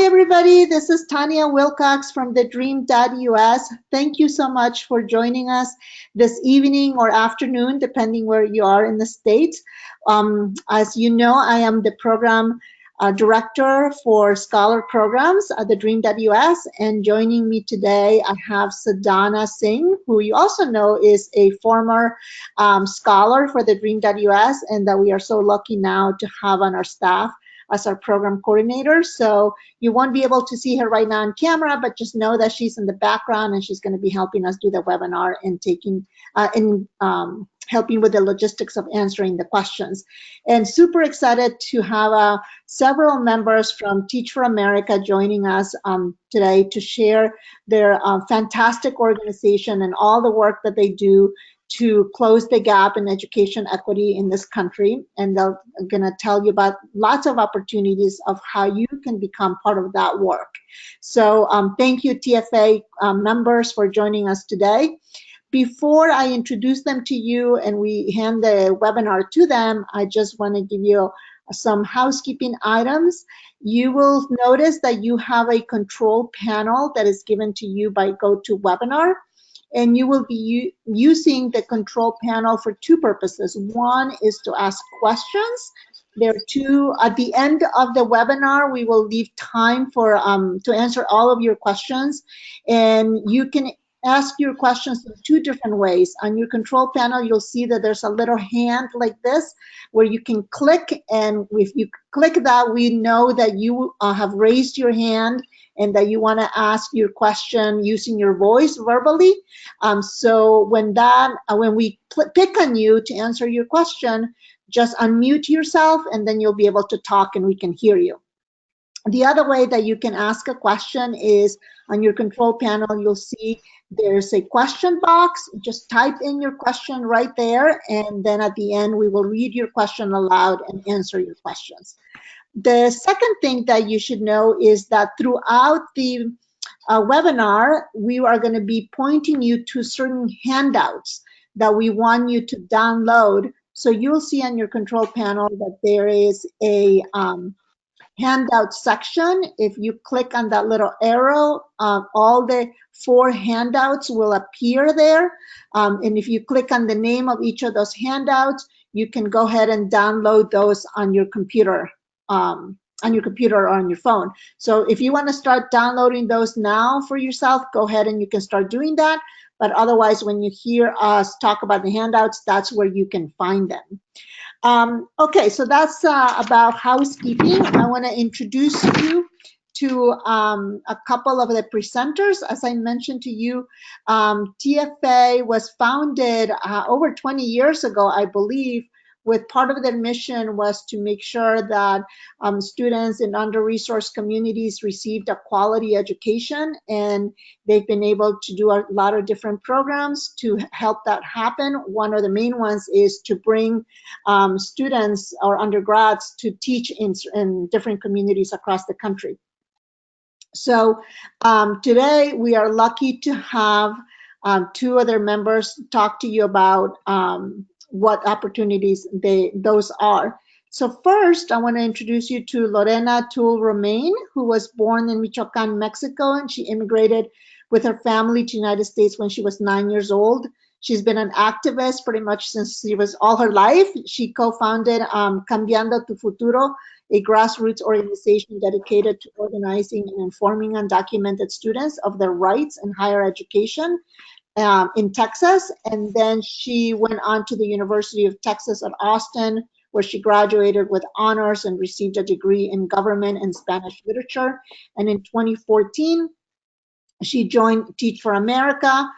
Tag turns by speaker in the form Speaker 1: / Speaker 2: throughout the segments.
Speaker 1: everybody, this is Tanya Wilcox from TheDream.Us. Thank you so much for joining us this evening or afternoon, depending where you are in the States. As you know, I am the program director for scholar programs at TheDream.Us, and joining me today, I have Sadhana Singh, who you also know is a former scholar for TheDream.Us, and that we are so lucky now to have on our staff as our program coordinator. So you won't be able to see her right now on camera, but just know that she's in the background and she's going to be helping us do the webinar and helping with the logistics of answering the questions. And super excited to have several members from Teach for America joining us today to share their fantastic organization and all the work that they do to close the gap in education equity in this country. And they're gonna tell you about lots of opportunities of how you can become part of that work. So thank you, TFA members, for joining us today. Before I introduce them to you and we hand the webinar to them, I just wanna give you some housekeeping items. You will notice that you have a control panel that is given to you by GoToWebinar. And you will be using the control panel for two purposes. One is to ask questions. There are two, at the end of the webinar, we will leave time for to answer all of your questions. And you can ask your questions in two different ways. On your control panel, you'll see that there's a little hand like this where you can click, and if you click that, we know that you have raised your hand and that you want to ask your question using your voice verbally. So when we pick on you to answer your question, just unmute yourself and then you'll be able to talk and we can hear you. The other way that you can ask a question is on your control panel, you'll see there's a question box. Just type in your question right there, and then at the end, we will read your question aloud and answer your questions. The second thing that you should know is that throughout the webinar, we are going to be pointing you to certain handouts that we want you to download. So you'll see on your control panel that there is a handout section. If you click on that little arrow, all the 4 handouts will appear there. And if you click on the name of each of those handouts, you can go ahead and download those on your computer. Or on your phone. So if you want to start downloading those now for yourself, go ahead and you can start doing that. But otherwise, when you hear us talk about the handouts, that's where you can find them. Okay, so that's about housekeeping. I want to introduce you to a couple of the presenters. As I mentioned to you, TFA was founded over 20 years ago, I believe, with part of their mission was to make sure that students in under-resourced communities received a quality education, and they've been able to do a lot of different programs to help that happen. One of the main ones is to bring students or undergrads to teach in different communities across the country. So today we are lucky to have 2 other members talk to you about what opportunities those are. So first, I want to introduce you to Lorena Atul Romaine, who was born in Michoacan, Mexico, and she immigrated with her family to the United States when she was 9 years old. She's been an activist pretty much since she was all her life. She co-founded Cambiando Tu Futuro, a grassroots organization dedicated to organizing and informing undocumented students of their rights in higher education. In Texas, and then she went on to the University of Texas at Austin, where she graduated with honors and received a degree in government and Spanish literature. And in 2014, she joined Teach for America.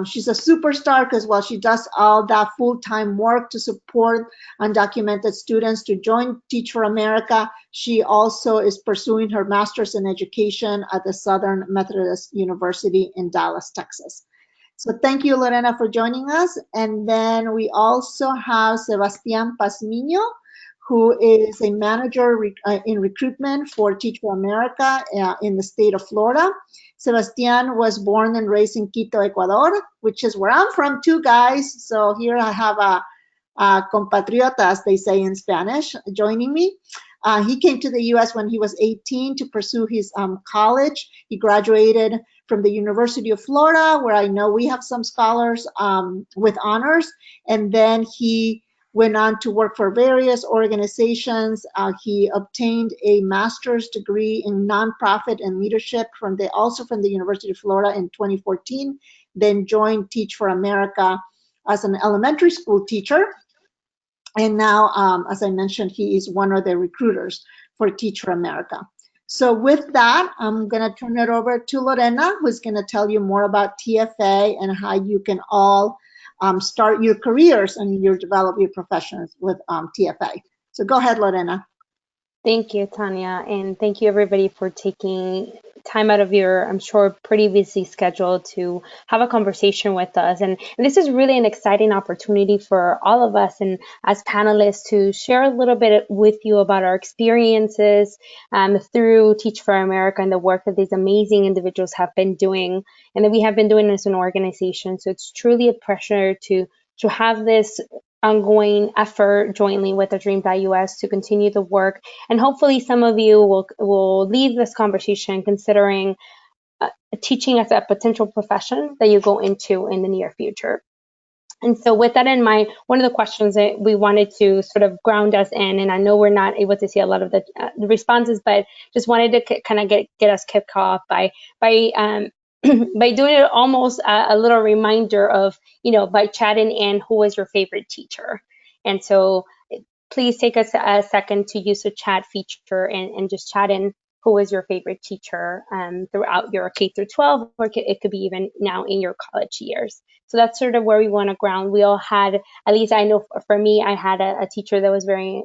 Speaker 1: She's a superstar because while she does all that full-time work to support undocumented students to join Teach for America, she also is pursuing her master's in education at the Southern Methodist University in Dallas, Texas. So thank you, Lorena, for joining us. And then we also have Sebastian Pazmiño, who is a manager in recruitment for Teach for America in the state of Florida. Sebastian was born and raised in Quito, Ecuador, which is where I'm from too, guys. So here I have a compatriota, as they say in Spanish, joining me. He came to the U.S. when he was 18 to pursue his college. He graduated from the University of Florida, where I know we have some scholars with honors. And then he went on to work for various organizations. He obtained a master's degree in nonprofit and leadership also from the University of Florida in 2014, then joined Teach for America as an elementary school teacher. And now, as I mentioned, he is one of the recruiters for Teach for America. So with that, I'm going to turn it over to Lorena, who's going to tell you more about TFA and how you can all start your careers and develop your professions with TFA. So go ahead, Lorena.
Speaker 2: Thank you, Tanya, and thank you everybody for taking time out of your, I'm sure, pretty busy schedule to have a conversation with us. And this is really an exciting opportunity for all of us and as panelists to share a little bit with you about our experiences through Teach for America and the work that these amazing individuals have been doing and that we have been doing as an organization. So it's truly a pleasure to have this ongoing effort jointly with TheDream.Us to continue the work. And hopefully some of you will leave this conversation considering teaching as a potential profession that you go into in the near future. And so with that in mind, one of the questions that we wanted to sort of ground us in, and I know we're not able to see a lot of the responses, but just wanted to kind of get us kicked off by by doing it almost a little reminder of, by chatting in who was your favorite teacher. And so please take us a second to use the chat feature and just chat in who was your favorite teacher throughout your K through 12, or it could be even now in your college years. So that's sort of where we want to ground. We all had, at least I know for me, I had a teacher that was very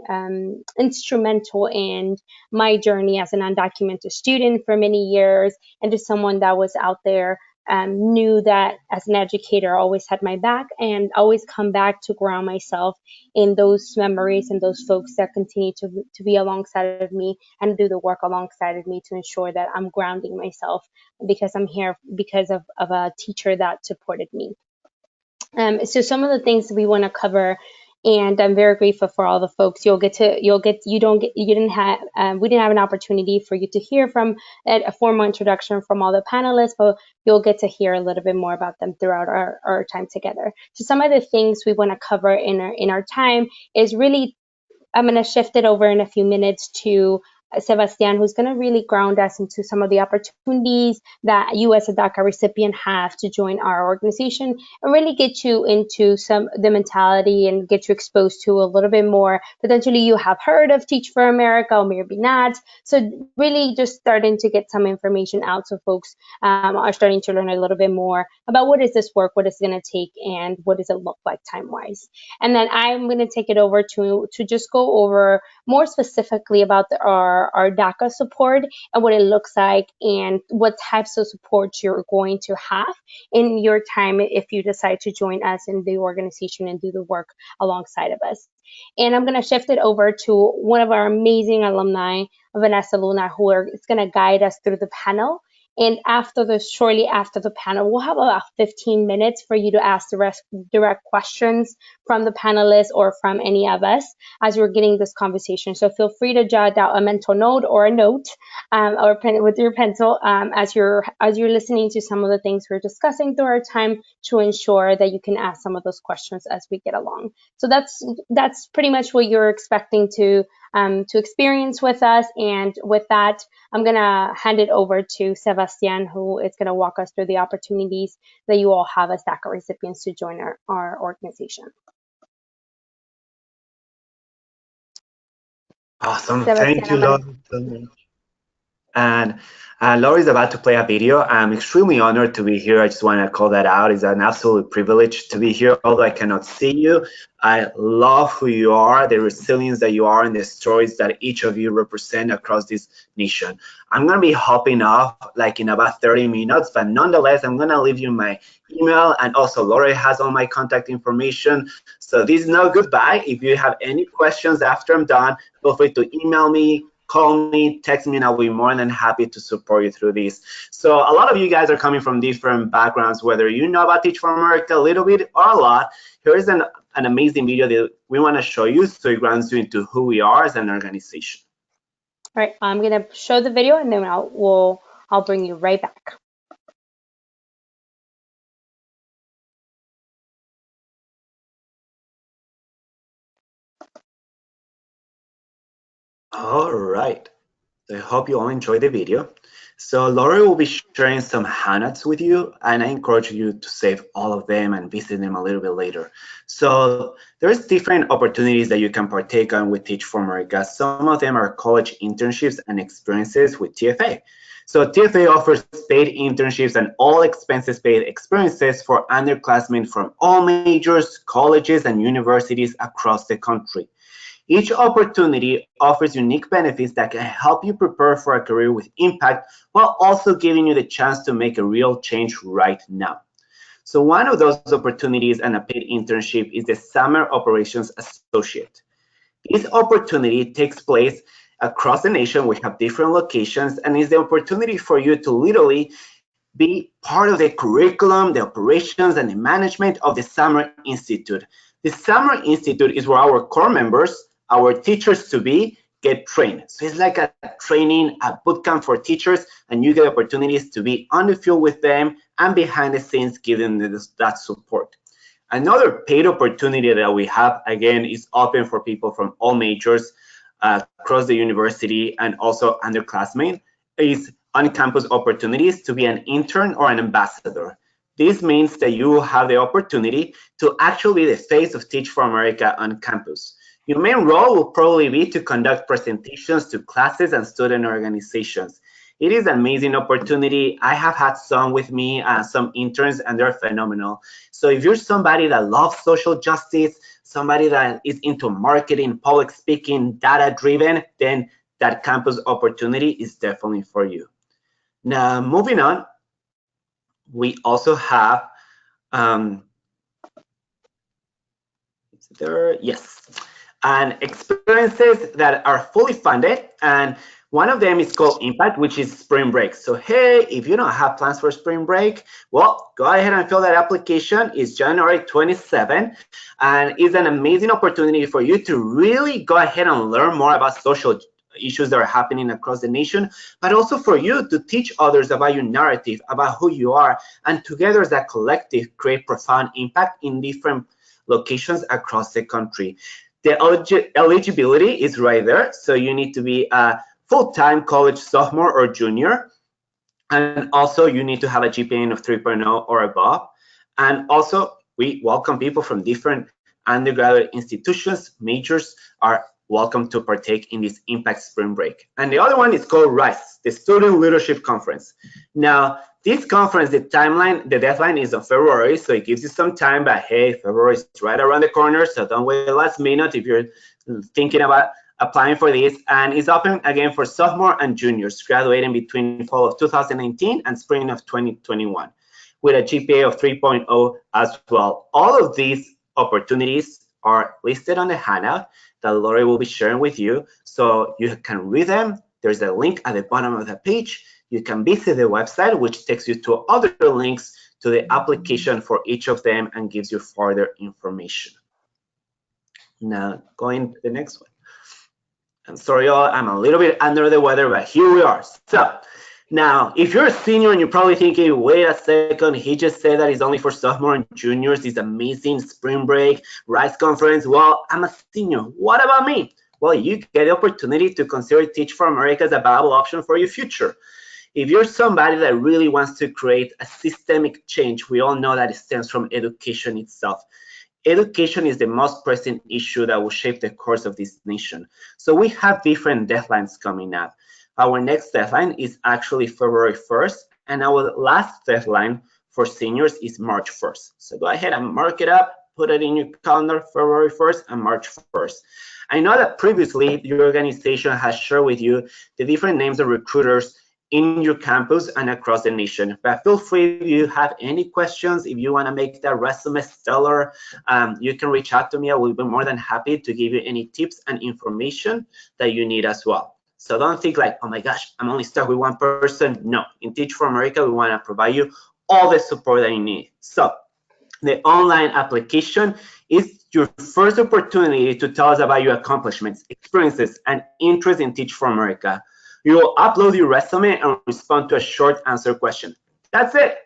Speaker 2: instrumental in my journey as an undocumented student for many years, and just someone that was out there, knew that as an educator, I always had my back and always come back to ground myself in those memories and those folks that continue to be alongside of me and do the work alongside of me to ensure that I'm grounding myself because I'm here because of a teacher that supported me. So some of the things we want to cover, and I'm very grateful for all the folks we didn't have an opportunity for you to hear from a formal introduction from all the panelists, but you'll get to hear a little bit more about them throughout our time together. So some of the things we want to cover in our time is really, I'm going to shift it over in a few minutes to Sebastian, who's going to really ground us into some of the opportunities that you as a DACA recipient have to join our organization and really get you into the mentality and get you exposed to a little bit more. Potentially you have heard of Teach for America or maybe not. So really just starting to get some information out so folks are starting to learn a little bit more about what is this work, what it's going to take, and what does it look like time-wise. And then I'm going to take it over to just go over more specifically about our DACA support and what it looks like and what types of support you're going to have in your time if you decide to join us in the organization and do the work alongside of us. And I'm going to shift it over to one of our amazing alumni, Vanessa Luna, who is going to guide us through the panel. And shortly after the panel, we'll have about 15 minutes for you to ask direct questions from the panelists or from any of us as we're getting this conversation. So feel free to jot out a mental note or a note or pen with your pencil as you're listening to some of the things we're discussing through our time to ensure that you can ask some of those questions as we get along. So that's pretty much what you're expecting to experience with us. And with that, I'm going to hand it over to Sebastian, who is going to walk us through the opportunities that you all have as DACA recipients to join our organization.
Speaker 3: Awesome. Sebastian, thank you, Laura, so much. And Laura is about to play a video. I'm extremely honored to be here. I just want to call that out. It's an absolute privilege to be here, although I cannot see you. I love who you are, the resilience that you are, and the stories that each of you represent across this nation. I'm going to be hopping off like in about 30 minutes, but nonetheless, I'm going to leave you my email, and also Laura has all my contact information. So this is no goodbye. If you have any questions after I'm done, feel free to email me, call me, text me, and I'll be more than happy to support you through this. So a lot of you guys are coming from different backgrounds, whether you know about Teach for America a little bit or a lot. Here is an amazing video that we want to show you so it grounds you into who we are as an organization.
Speaker 2: All right, I'm gonna show the video and then I'll bring you right back.
Speaker 3: All right. So I hope you all enjoyed the video. So Laurie will be sharing some handouts with you, and I encourage you to save all of them and visit them a little bit later. So there's different opportunities that you can partake on with Teach for America. Some of them are college internships and experiences with TFA. So TFA offers paid internships and all expenses paid experiences for underclassmen from all majors, colleges, and universities across the country. Each opportunity offers unique benefits that can help you prepare for a career with impact while also giving you the chance to make a real change right now. So one of those opportunities and a paid internship is the Summer Operations Associate. This opportunity takes place across the nation. We have different locations and is the opportunity for you to literally be part of the curriculum, the operations, and the management of the Summer Institute. The Summer Institute is where our core members, our teachers to be, get trained. So it's like a training, a bootcamp for teachers, and you get opportunities to be on the field with them and behind the scenes giving them that support. Another paid opportunity that we have, again, is open for people from all majors across the university and also underclassmen, is on-campus opportunities to be an intern or an ambassador. This means that you will have the opportunity to actually be the face of Teach for America on campus. Your main role will probably be to conduct presentations to classes and student organizations. It is an amazing opportunity. I have had some with me, some interns, and they're phenomenal. So if you're somebody that loves social justice, somebody that is into marketing, public speaking, data-driven, then that campus opportunity is definitely for you. Now, moving on, we also have, yes, and experiences that are fully funded, and one of them is called Impact, which is spring break. So hey, if you don't have plans for spring break, well, go ahead and fill that application. It's January 27, and it's an amazing opportunity for you to really go ahead and learn more about social issues that are happening across the nation, but also for you to teach others about your narrative, about who you are, and together as a collective create profound impact in different locations across the country. The eligibility is right there, so you need to be a full-time college sophomore or junior, and also you need to have a GPA of 3.0 or above. And also we welcome people from different undergraduate institutions. Majors are welcome to partake in this Impact Spring Break. And the other one is called RISE, the Student Leadership Conference. Now, this conference, the deadline is on February, so it gives you some time, but hey, February is right around the corner, so don't wait last minute if you're thinking about applying for this. And it's open again for sophomore and juniors graduating between fall of 2019 and spring of 2021 with a GPA of 3.0 as well. All of these opportunities are listed on the handout that Lori will be sharing with you, so you can read them. There's a link at the bottom of the page. You can visit the website, which takes you to other links to the application for each of them and gives you further information. Now, going to the next one. I'm sorry, y'all, I'm a little bit under the weather, but here we are. So, now, if you're a senior and you're probably thinking, wait a second, he just said that it's only for sophomore and juniors, this amazing spring break, RISE conference. Well, I'm a senior. What about me? Well, you get the opportunity to consider Teach for America as a viable option for your future. If you're somebody that really wants to create a systemic change, we all know that it stems from education itself. Education is the most pressing issue that will shape the course of this nation. So we have different deadlines coming up. Our next deadline is actually February 1st, and our last deadline for seniors is March 1st. So go ahead and mark it up, put it in your calendar, February 1st and March 1st. I know that previously your organization has shared with you the different names of recruiters in your campus and across the nation. But feel free if you have any questions, if you want to make that resume stellar, you can reach out to me. I will be more than happy to give you any tips and information that you need as well. So don't think like, oh my gosh, I'm only stuck with one person. No, in Teach for America, we want to provide you all the support that you need. So The online application is your first opportunity to tell us about your accomplishments, experiences, and interest in Teach for America. You will upload your resume and respond to a short answer question. That's it.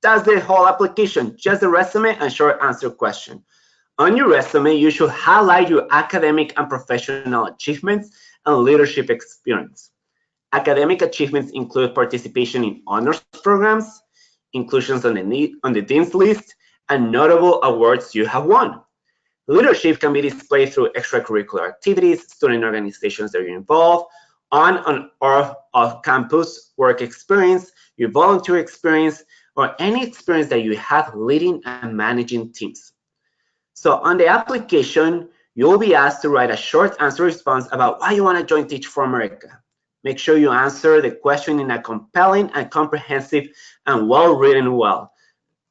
Speaker 3: That's the whole application, just the resume and short answer question. On your resume, you should highlight your academic and professional achievements and leadership experience. Academic achievements include participation in honors programs, inclusions on the Dean's List, and notable awards you have won. Leadership can be displayed through extracurricular activities, student organizations that you're involved, on or off campus work experience, your volunteer experience, or any experience that you have leading and managing teams. So on the application, you'll be asked to write a short answer response about why you want to join Teach for America. Make sure you answer the question in a compelling and comprehensive and well-written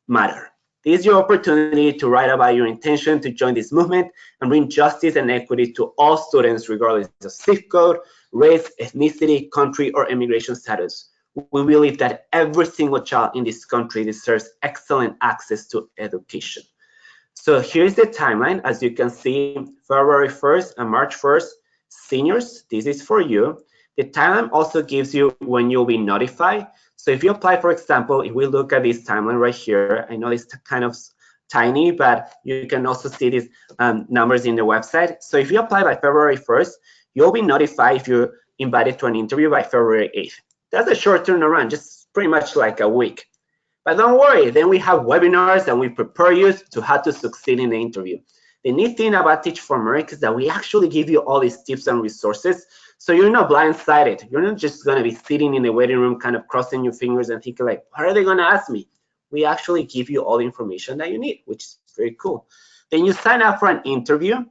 Speaker 3: manner. This is your opportunity to write about your intention to join this movement and bring justice and equity to all students, regardless of zip code, race, ethnicity, country, or immigration status. We believe that every single child in this country deserves excellent access to education. So here's the timeline. As you can see, February 1st and March 1st, seniors, this is for you. The timeline also gives you when you'll be notified. So if you apply, for example, if we look at this timeline right here, I know it's kind of tiny, but you can also see these numbers in the website. So if you apply by February 1st, you'll be notified if you're invited to an interview by February 8th. That's a short turnaround, just pretty much like a week. But don't worry, then we have webinars and we prepare you to how to succeed in the interview. The neat thing about Teach for America is that we actually give you all these tips and resources, so you're not blindsided. You're not just going to be sitting in the waiting room kind of crossing your fingers and thinking like, what are they going to ask me? We actually give you all the information that you need, which is very cool. Then you sign up for an interview,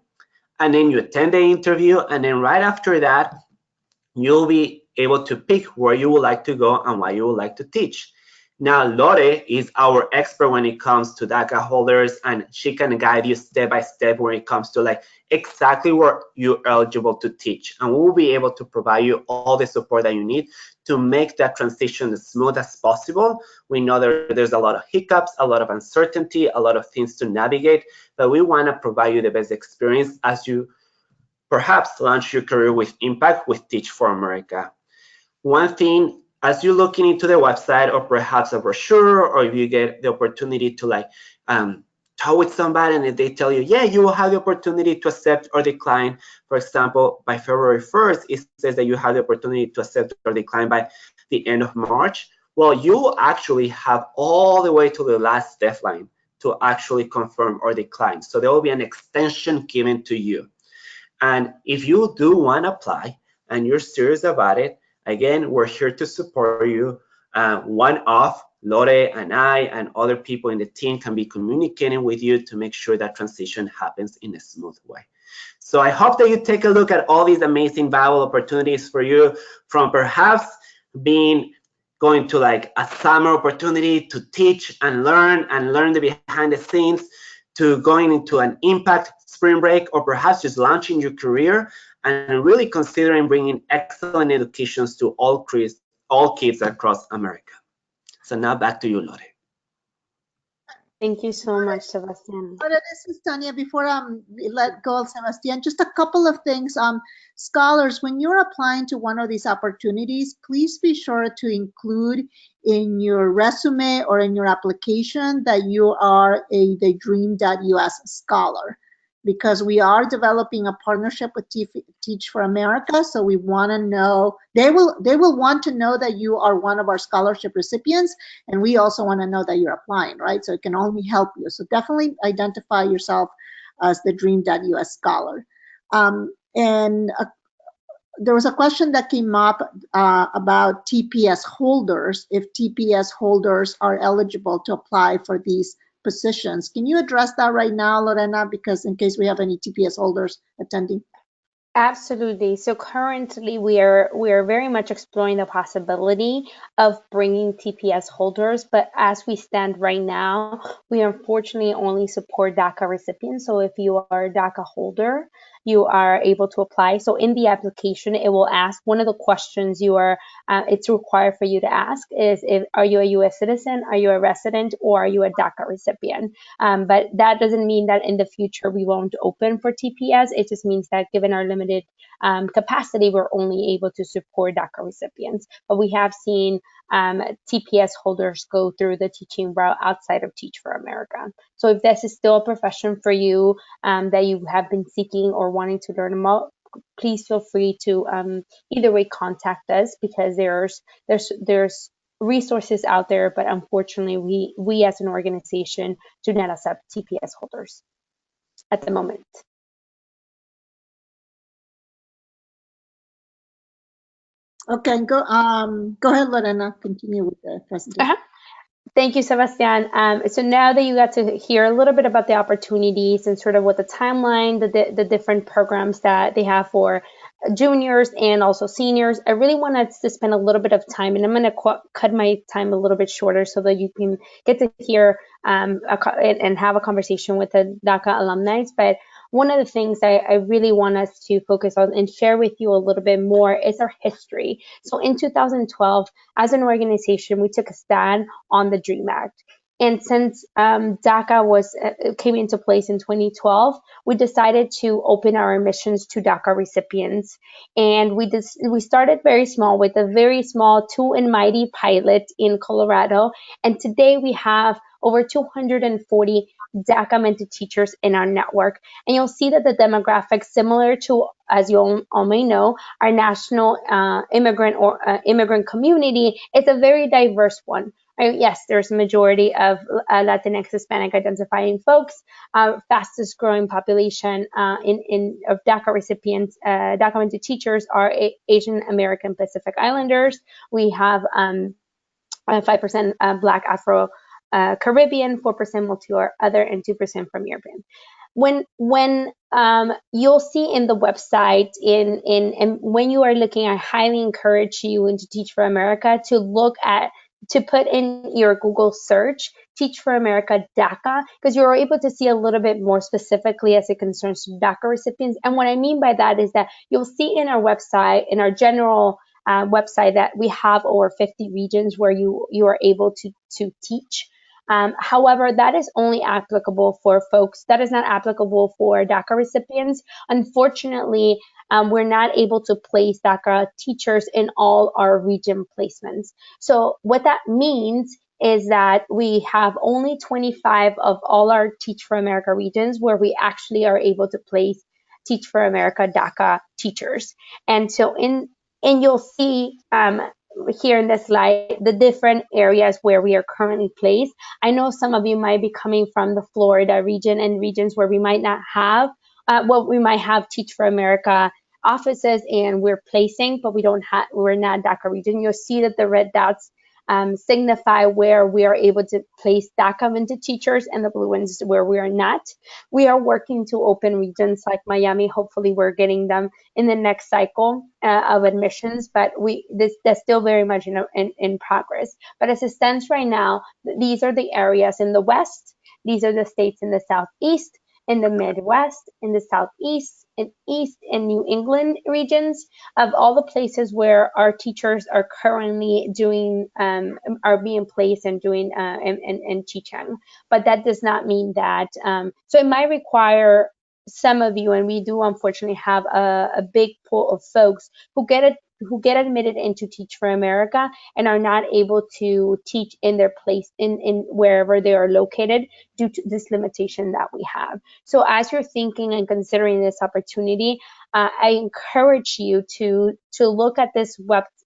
Speaker 3: and then you attend the interview, and then right after that, you'll be able to pick where you would like to go and what you would like to teach. Now, Lore is our expert when it comes to DACA holders, and she can guide you step by step when it comes to like exactly where you're eligible to teach. And we'll be able to provide you all the support that you need to make that transition as smooth as possible. We know that there's a lot of hiccups, a lot of uncertainty, a lot of things to navigate, but we want to provide you the best experience as you perhaps launch your career with impact with Teach for America. One thing, as you're looking into the website or perhaps a brochure, or if you get the opportunity to like talk with somebody and they tell you, yeah, you will have the opportunity to accept or decline. For example, by February 1st, it says that you have the opportunity to accept or decline by the end of March. Well, you will actually have all the way to the last deadline to actually confirm or decline. So there will be an extension given to you. And if you do want to apply and you're serious about it, again, we're here to support you. One-off, Lore and I and other people in the team can be communicating with you to make sure that transition happens in a smooth way. So I hope that you take a look at all these amazing valuable opportunities for you, from perhaps going to like a summer opportunity to teach and learn the behind the scenes, to going into an impact spring break, or perhaps just launching your career and really considering bringing excellent educations to all kids across America. So now back to you, Lore.
Speaker 2: Thank you so much, Sebastian.
Speaker 1: This is Tanya. Before we let go of Sebastian, just a couple of things. Scholars, when you're applying to one of these opportunities, please be sure to include in your resume or in your application that you are a TheDream.Us scholar, because we are developing a partnership with Teach for America. So we want to know, they will want to know that you are one of our scholarship recipients, and we also want to know that you're applying, right? So it can only help you. So definitely identify yourself as the TheDream.Us scholar. There was a question that came up about TPS holders, if TPS holders are eligible to apply for these positions. Can you address that right now, Lorena, because in case we have any TPS holders attending?
Speaker 2: Absolutely. So currently we are very much exploring the possibility of bringing TPS holders, but as we stand right now, we unfortunately only support DACA recipients. So if you are a DACA holder, you are able to apply. So in the application, it will ask, one of the questions it's required for you to ask is, are you a U.S. citizen, are you a resident, or are you a DACA recipient? But that doesn't mean that in the future we won't open for TPS. It just means that given our limited capacity, we're only able to support DACA recipients. But we have seen TPS holders go through the teaching route outside of Teach for America. So if this is still a profession for you that you have been seeking or wanting to learn about, please feel free to either way contact us, because there's resources out there, but unfortunately we as an organization do not accept TPS holders at the moment.
Speaker 1: Okay, go ahead, Lorena. Continue with the presentation.
Speaker 2: Thank you, Sebastian. So now that you got to hear a little bit about the opportunities and sort of what the timeline, the different programs that they have for juniors and also seniors, I really wanted to spend a little bit of time, and I'm going to cut my time a little bit shorter so that you can get to hear and have a conversation with the DACA alumni. But one of the things I really want us to focus on and share with you a little bit more is our history. So in 2012, as an organization, we took a stand on the DREAM Act. And since DACA came into place in 2012, we decided to open our admissions to DACA recipients. And we started very small with a very small 2 and Mighty pilot in Colorado. And today we have over 240 DACA mentored teachers in our network. And you'll see that the demographics, similar to, as you all may know, our national immigrant community, is a very diverse one. Yes, there's a majority of Latinx, Hispanic identifying folks. Fastest growing population of DACA recipients, DACA mentored teachers, are Asian American Pacific Islanders. We have 5% Black Afro Caribbean, 4% multi or other, and 2% from European. When you'll see in the website, and when you are looking, I highly encourage you into Teach for America to put in your Google search Teach for America DACA, because you're able to see a little bit more specifically as it concerns DACA recipients. And what I mean by that is that you'll see in our website, in our general website, that we have over 50 regions where you are able to teach. However, that is only applicable for folks. That is not applicable for DACA recipients. Unfortunately, we're not able to place DACA teachers in all our region placements. So what that means is that we have only 25 of all our Teach for America regions where we actually are able to place Teach for America DACA teachers. And so and you'll see here in this slide the different areas where we are currently placed. I know some of you might be coming from the Florida region and regions where we might not have, we might have Teach for America offices and we're placing, but we're not DACA region. You'll see that the red dots signify where we are able to place DACA mentored teachers, and the blue ones where we are not. We are working to open regions like Miami. Hopefully we're getting them in the next cycle of admissions, but that's still very much in progress. But as it stands right now, these are the areas in the West. These are the states in the Southeast, in the Midwest, in the Southeast, in East and New England regions, of all the places where our teachers are currently are being placed and doing and teaching. But that does not mean that, so it might require some of you, and we do unfortunately have a big pool of folks who get admitted into Teach for America and are not able to teach in their place in wherever they are located due to this limitation that we have. So as you're thinking and considering this opportunity, I encourage you to look at this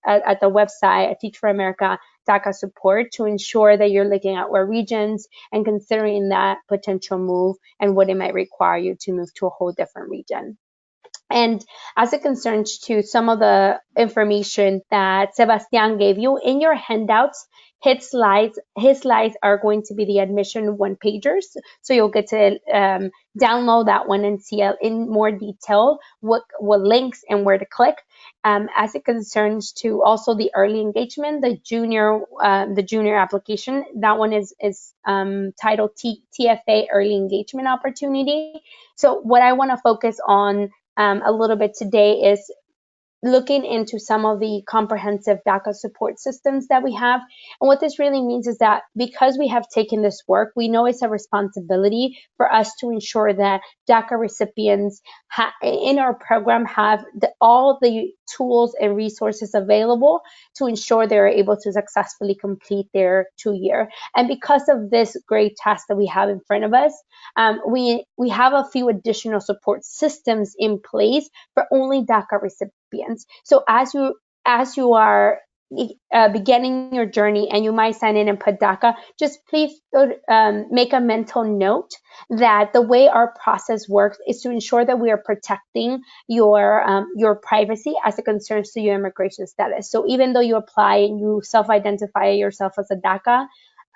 Speaker 2: at the website at Teach for America DACA support to ensure that you're looking at where regions and considering that potential move and what it might require you to move to a whole different region. And as it concerns to some of the information that Sebastian gave you in your handouts, his slides are going to be the admission one-pagers. So you'll get to download that one and see in more detail what links and where to click. As it concerns to also the early engagement, the junior application, that one is titled TFA Early Engagement Opportunity. So what I want to focus on a little bit today is looking into some of the comprehensive DACA support systems that we have. And what this really means is that because we have taken this work, we know it's a responsibility for us to ensure that DACA recipients in our program have all the tools and resources available to ensure they're able to successfully complete their 2-year. And because of this great task that we have in front of us, we have a few additional support systems in place for only DACA recipients. So as you are beginning your journey and you might sign in and put DACA, just please make a mental note that the way our process works is to ensure that we are protecting your privacy as it concerns to your immigration status. So even though you apply and you self-identify yourself as a DACA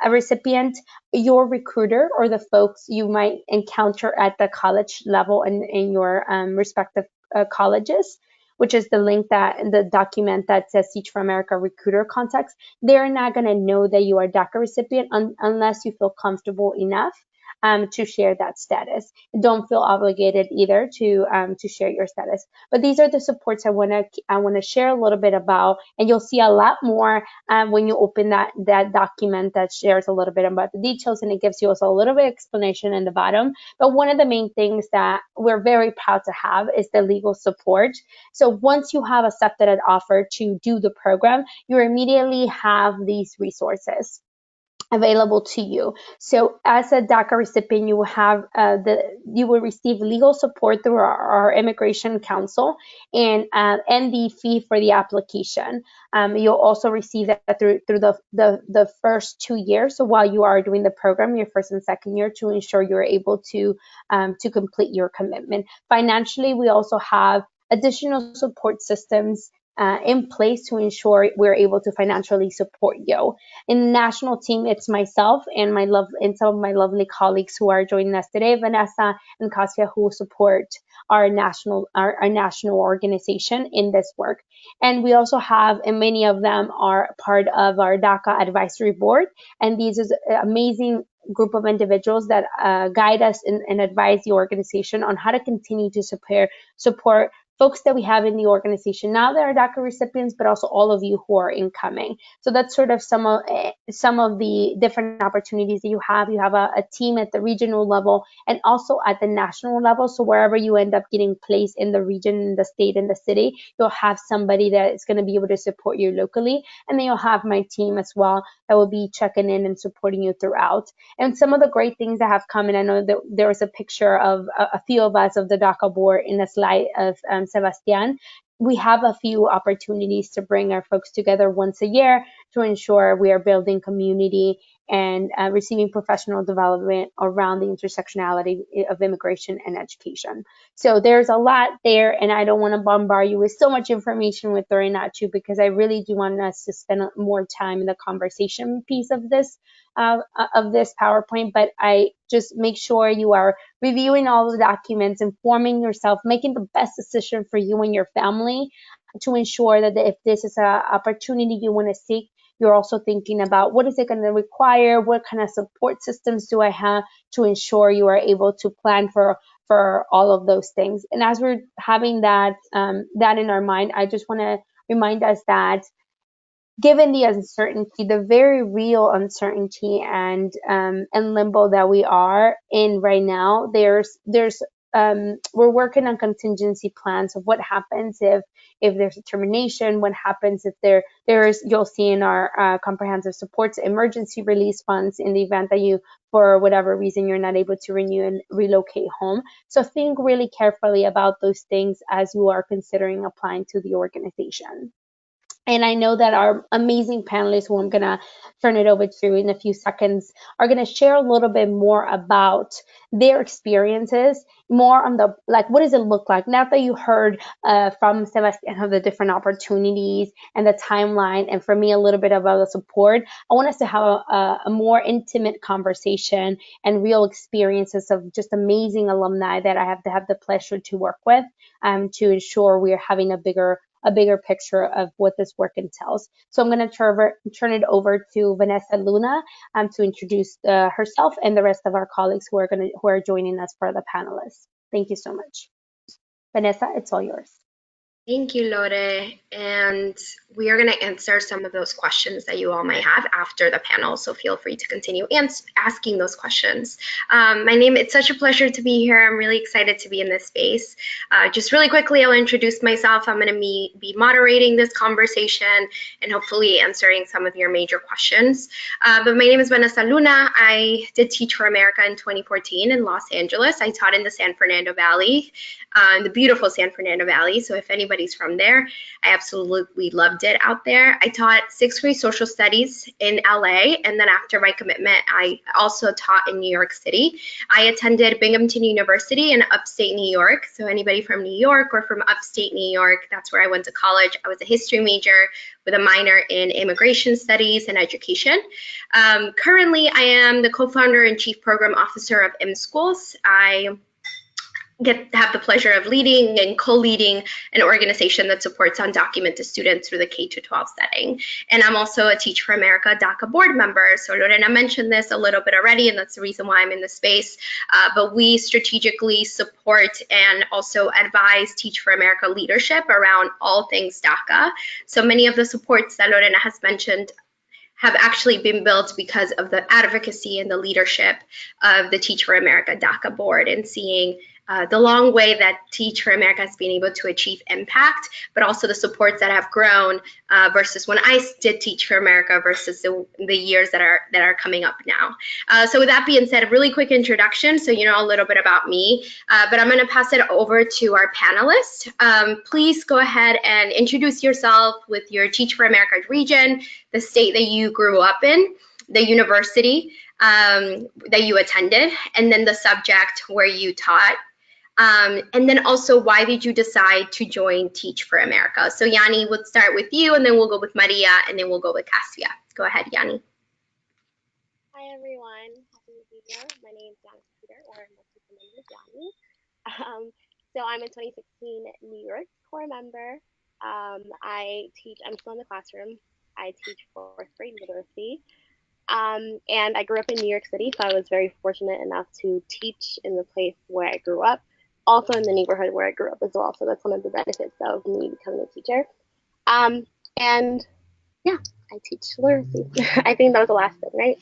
Speaker 2: a recipient, your recruiter or the folks you might encounter at the college level in your respective colleges, which is the link that the document that says Teach for America recruiter contacts, they're not going to know that you are a DACA recipient unless you feel comfortable enough to share that status. Don't feel obligated either to share your status. But these are the supports I wanna share a little bit about, and you'll see a lot more when you open that document that shares a little bit about the details, and it gives you also a little bit of explanation in the bottom. But one of the main things that we're very proud to have is the legal support. So once you have accepted an offer to do the program, you immediately have these resources available to you. So as a DACA recipient, you will have you will receive legal support through our immigration counsel and the fee for the application. You'll also receive that through the first 2 years. So while you are doing the program, your first and second year, to ensure you're able to complete your commitment. Financially, we also have additional support systems in place to ensure we're able to financially support you. In the national team, it's myself and some of my lovely colleagues who are joining us today, Vanessa and Kasia, who support our national organization in this work. And we also have, and many of them are part of our DACA advisory board. And these is amazing group of individuals that guide us and advise the organization on how to continue to support folks that we have in the organization now that are DACA recipients, but also all of you who are incoming. So that's sort of some of the different opportunities that you have. You have a team at the regional level and also at the national level. So wherever you end up getting placed in the region, in the state, in the city, you'll have somebody that is going to be able to support you locally. And then you'll have my team as well that will be checking in and supporting you throughout. And some of the great things that have come, and I know that there was a picture of a few of us of the DACA board in a slide of Sebastian. We have a few opportunities to bring our folks together once a year to ensure we are building community and receiving professional development around the intersectionality of immigration and education. So there's a lot there, and I don't want to bombard you with so much information with throwing at you, because I really do want us to spend more time in the conversation piece of this PowerPoint. But I just make sure you are reviewing all the documents, informing yourself, making the best decision for you and your family to ensure that if this is an opportunity you want to seek, you're also thinking about what is it going to require, what kind of support systems do I have to ensure you are able to plan for all of those things. And as we're having that in our mind, I just want to remind us that given the uncertainty, the very real uncertainty and limbo that we are in right now, we're working on contingency plans of what happens if there's a termination, what happens if there's, you'll see in our comprehensive supports, emergency release funds in the event that you, for whatever reason, you're not able to renew and relocate home. So think really carefully about those things as you are considering applying to the organization. And I know that our amazing panelists, who I'm going to turn it over to in a few seconds, are going to share a little bit more about their experiences, more on the, like, what does it look like? Now that you heard from Sebastian of the different opportunities and the timeline, and for me, a little bit about the support, I want us to have a more intimate conversation and real experiences of just amazing alumni that I have to have the pleasure to work with to ensure we are having a bigger picture of what this work entails. So I'm going to turn it over to Vanessa Luna to introduce herself and the rest of our colleagues who are joining us for the panelists. Thank you so much. Vanessa, it's all yours.
Speaker 4: Thank you, Lore. And we are going to answer some of those questions that you all might have after the panel. So feel free to continue asking those questions. It's such a pleasure to be here. I'm really excited to be in this space. Just really quickly, I'll introduce myself. I'm going to be moderating this conversation and hopefully answering some of your major questions. But my name is Vanessa Luna. I did Teach for America in 2014 in Los Angeles. I taught in the San Fernando Valley, the beautiful San Fernando Valley. So if anybody's from there, I absolutely loved it out there. I taught 6th grade social studies in LA, and then after my commitment, I also taught in New York City. I attended Binghamton University in upstate New York. So anybody from New York or from upstate New York, that's where I went to college. I was a history major with a minor in immigration studies and education. Currently, I am the co-founder and chief program officer of M-Schools. I have the pleasure of leading and co-leading an organization that supports undocumented students through the K-12 setting. And I'm also a Teach for America DACA board member. So Lorena mentioned this a little bit already, and that's the reason why I'm in this space. But we strategically support and also advise Teach for America leadership around all things DACA. So many of the supports that Lorena has mentioned have actually been built because of the advocacy and the leadership of the Teach for America DACA board, and seeing the long way that Teach for America has been able to achieve impact, but also the supports that have grown versus when I did Teach for America versus the years that are coming up now. So with that being said, a really quick introduction, so you know a little bit about me, but I'm going to pass it over to our panelists. Please go ahead and introduce yourself with your Teach for America region, the state that you grew up in, the university that you attended, and then the subject where you taught. And then also, why did you decide to join Teach for America? So Yanni, we'll start with you, and then we'll go with Maria, and then we'll go with Casia. Go ahead, Yanni.
Speaker 5: Hi, everyone. Happy to be here. My name is Yanni Peter, or Yanni. So I'm a 2016 New York core member. I'm still in the classroom. I teach 4th grade literacy. And I grew up in New York City, so I was very fortunate enough to teach in the place where I grew up, also in the neighborhood where I grew up as well. So that's one of the benefits of me becoming a teacher. And yeah, I teach literacy. I think that was the last thing, right?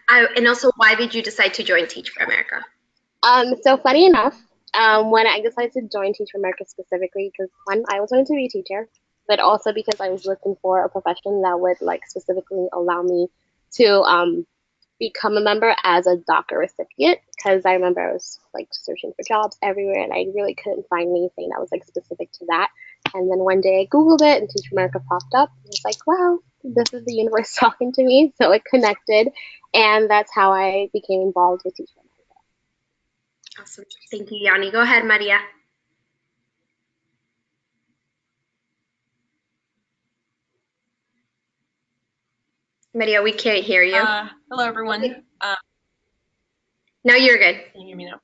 Speaker 4: And also, why did you decide to join Teach for America?
Speaker 5: So funny enough, when I decided to join Teach for America specifically, because one, I was wanting to be a teacher, but also because I was looking for a profession that would specifically allow me to become a member as a DACA recipient, because I remember I was searching for jobs everywhere and I really couldn't find anything that was specific to that. And then one day I Googled it and Teach for America popped up. And it's like, wow, this is the universe talking to me. So it connected, and that's how I became involved with Teach for America.
Speaker 4: Awesome. Thank you, Yanni. Go ahead, Maria. Maria, we can't hear you.
Speaker 6: Hello, everyone.
Speaker 4: Now you're good.
Speaker 6: Can you hear me now?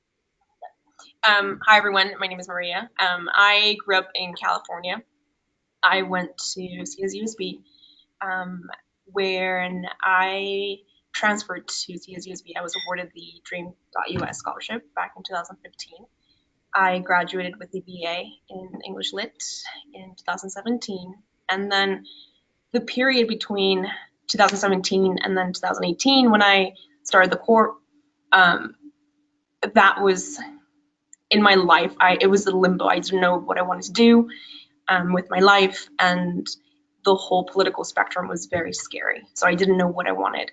Speaker 6: Hi, everyone. My name is Maria. I grew up in California. I went to CSUSB, when I transferred to CSUSB. I was awarded the DreamUS scholarship back in 2015. I graduated with a BA in English Lit in 2017, and then the period between 2017 and then 2018, when I started the core, that was in my life. It was a limbo. I didn't know what I wanted to do with my life, and the whole political spectrum was very scary. So I didn't know what I wanted.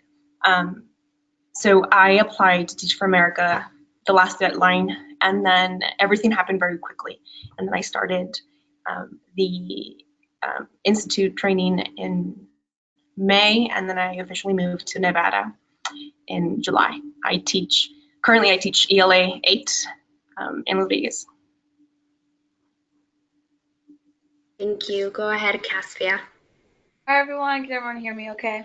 Speaker 6: So I applied to Teach for America, the last deadline, and then everything happened very quickly. And then I started the institute training in May, and then I officially moved to Nevada in July. Currently I teach ELA 8 in Las Vegas.
Speaker 4: Thank you. Go ahead, Casia.
Speaker 7: Hi, everyone. Can everyone hear me okay?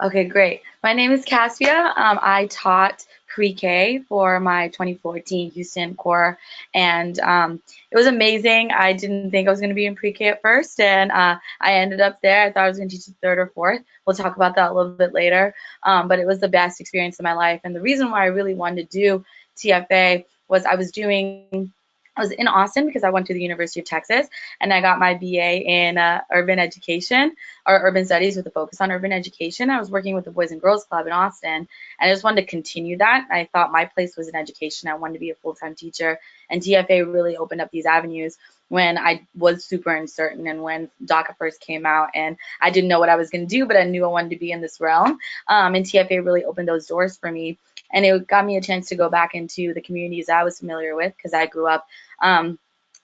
Speaker 7: Okay, great. My name is Casia. I taught pre-K for my 2014 Houston core, and it was amazing. I didn't think I was going to be in pre-K at first, and I ended up there. I thought I was going to teach the 3rd or 4th. We'll talk about that a little bit later, but it was the best experience of my life. And the reason why I really wanted to do TFA was I was doing I was in Austin because I went to the University of Texas, and I got my BA in urban education or urban studies with a focus on urban education. I was working with the Boys and Girls Club in Austin, and I just wanted to continue that. I thought my place was in education. I wanted to be a full-time teacher, and TFA really opened up these avenues when I was super uncertain and when DACA first came out, and I didn't know what I was going to do, but I knew I wanted to be in this realm, and TFA really opened those doors for me. And it got me a chance to go back into the communities I was familiar with because I grew up kind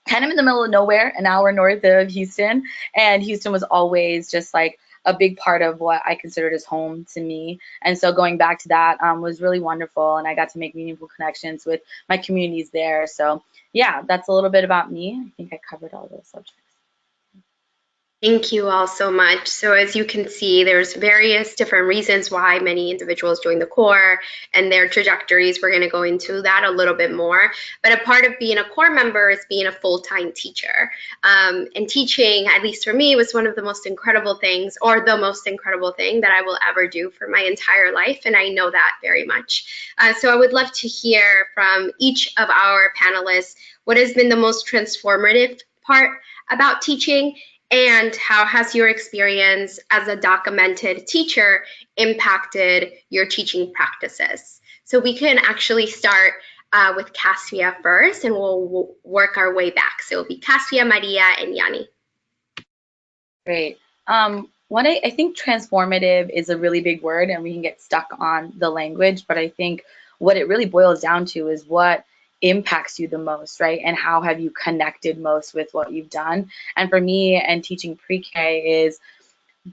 Speaker 7: of in the middle of nowhere, an hour north of Houston. And Houston was always just like a big part of what I considered as home to me. And so going back to that was really wonderful. And I got to make meaningful connections with my communities there. So yeah, that's a little bit about me. I think I covered all those subjects.
Speaker 4: Thank you all so much. So as you can see, there's various different reasons why many individuals join the Corps and their trajectories. We're going to go into that a little bit more. But a part of being a Corps member is being a full-time teacher. And teaching, at least for me, was one of the most incredible things, or the most incredible thing that I will ever do for my entire life. And I know that very much. So I would love to hear from each of our panelists what has been the most transformative part about teaching, and how has your experience as a documented teacher impacted your teaching practices? So we can actually start with Caspia first, and we'll work our way back. So it'll be Caspia, Maria, and Yanni.
Speaker 7: Great. What I think transformative is a really big word, and we can get stuck on the language, but I think what it really boils down to is what impacts you the most, right? And how have you connected most with what you've done? And for me, and teaching pre-K is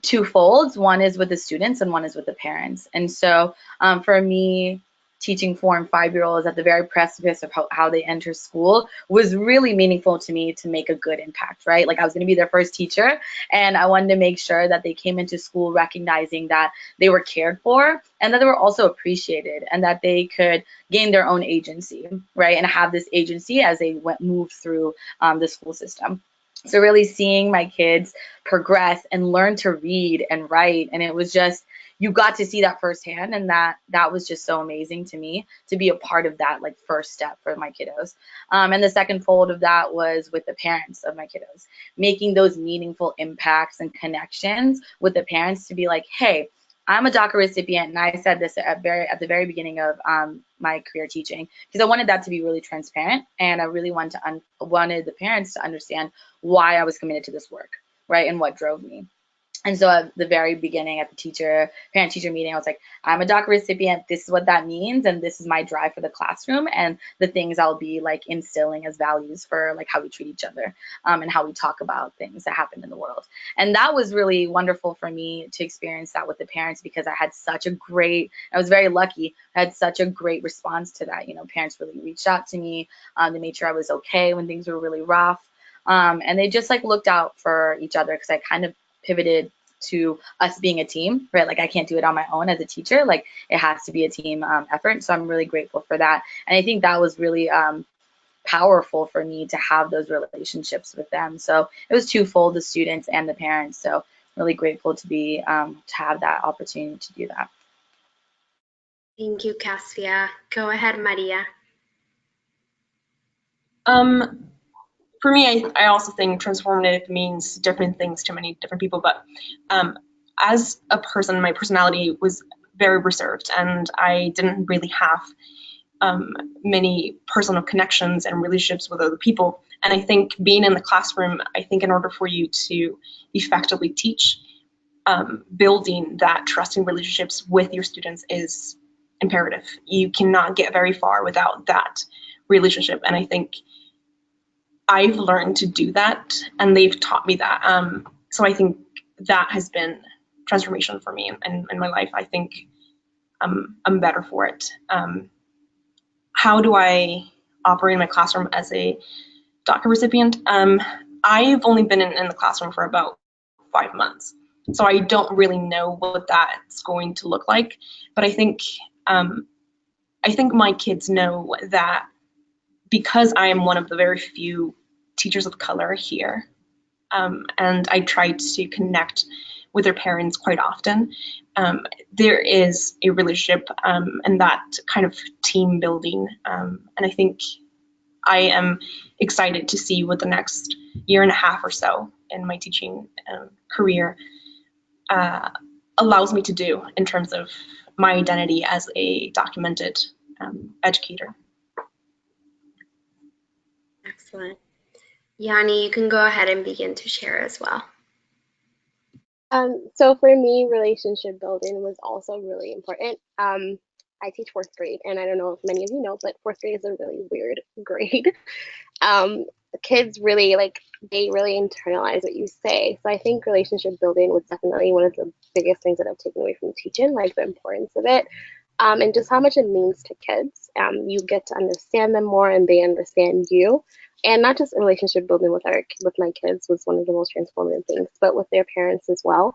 Speaker 7: twofold. One is with the students and one is with the parents. And so for me, teaching 4- and 5-year-olds at the very precipice of how they enter school was really meaningful to me to make a good impact, right? Like I was going to be their first teacher, and I wanted to make sure that they came into school recognizing that they were cared for and that they were also appreciated and that they could gain their own agency, right? And have this agency as they move through the school system. So really seeing my kids progress and learn to read and write, and it was just, you got to see that firsthand, and that was just so amazing to me to be a part of that, like, first step for my kiddos. And the second fold of that was with the parents of my kiddos, making those meaningful impacts and connections with the parents to be like, hey, I'm a DACA recipient, and I said this at the very beginning of my career teaching, because I wanted that to be really transparent, and I really wanted the parents to understand why I was committed to this work, right, and what drove me. And so at the very beginning, at the parent-teacher meeting, I was like, I'm a DACA recipient. This is what that means, and this is my drive for the classroom and the things I'll be like instilling as values for like how we treat each other and how we talk about things that happen in the world. And that was really wonderful for me to experience that with the parents, because I was very lucky. I had such a great response to that. You know, parents really reached out to me. They made sure I was okay when things were really rough. And they just like looked out for each other, because I kind of pivoted to us being a team, right? Like I can't do it on my own as a teacher. Like it has to be a team effort. So I'm really grateful for that. And I think that was really powerful for me to have those relationships with them. So it was twofold, the students and the parents. So really grateful to be to have that opportunity to do that.
Speaker 4: Thank you, Caspia. Go ahead, Maria.
Speaker 6: For me, I also think transformative means different things to many different people, but as a person, my personality was very reserved, and I didn't really have many personal connections and relationships with other people. And I think being in the classroom, I think in order for you to effectively teach, building that trusting relationships with your students is imperative. You cannot get very far without that relationship. And I think I've learned to do that, and they've taught me that. So I think that has been transformation for me in my life. I think I'm better for it. How do I operate in my classroom as a DACA recipient? I've only been in the classroom for about 5 months, so I don't really know what that's going to look like. But I think my kids know that because I am one of the very few teachers of color here, and I try to connect with their parents quite often, there is a relationship and that kind of team building, and I think I am excited to see what the next year and a half or so in my teaching career allows me to do in terms of my identity as a documented educator.
Speaker 4: Excellent. Yanni, you can go ahead and begin to share as well.
Speaker 5: So for me, relationship building was also really important. I teach fourth grade, and I don't know if many of you know, but fourth grade is a really weird grade. Kids really they really internalize what you say. So I think relationship building was definitely one of the biggest things that I've taken away from teaching, like the importance of it, and just how much it means to kids. You get to understand them more, and they understand you. And not just relationship building with my kids was one of the most transformative things, but with their parents as well.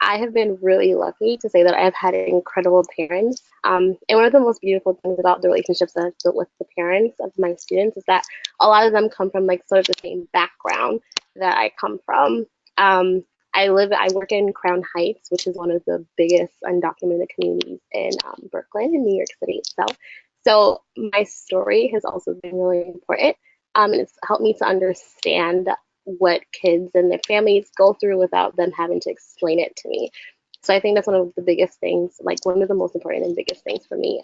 Speaker 5: I have been really lucky to say that I've had incredible parents. And one of the most beautiful things about the relationships that I've built with the parents of my students is that a lot of them come from sort of the same background that I come from. I work in Crown Heights, which is one of the biggest undocumented communities in Brooklyn, in New York City itself. So my story has also been really important. And it's helped me to understand what kids and their families go through without them having to explain it to me. So I think that's one of the biggest things, one of the most important and biggest things for me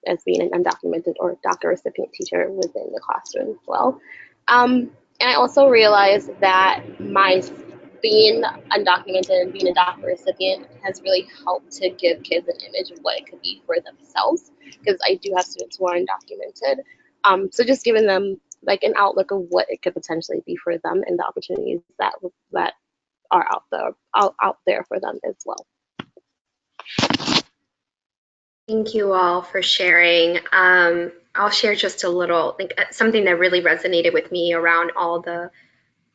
Speaker 5: as being an undocumented or DACA recipient teacher within the classroom as well. And I also realized that my being undocumented and being a DACA recipient has really helped to give kids an image of what it could be for themselves, because I do have students who are undocumented. So just giving them an outlook of what it could potentially be for them and the opportunities that are out there for them as well.
Speaker 4: Thank you all for sharing. I'll share just a little, something that really resonated with me around all the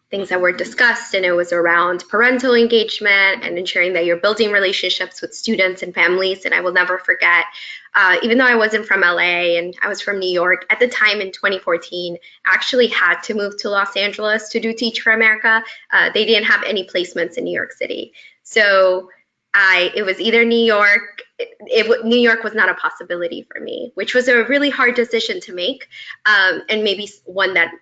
Speaker 4: things that were discussed, and it was around parental engagement and ensuring that you're building relationships with students and families. And I will never forget, even though I wasn't from LA and I was from New York, at the time in 2014, I actually had to move to Los Angeles to do Teach for America. They didn't have any placements in New York City. So it was either New York, New York was not a possibility for me, which was a really hard decision to make, and maybe one that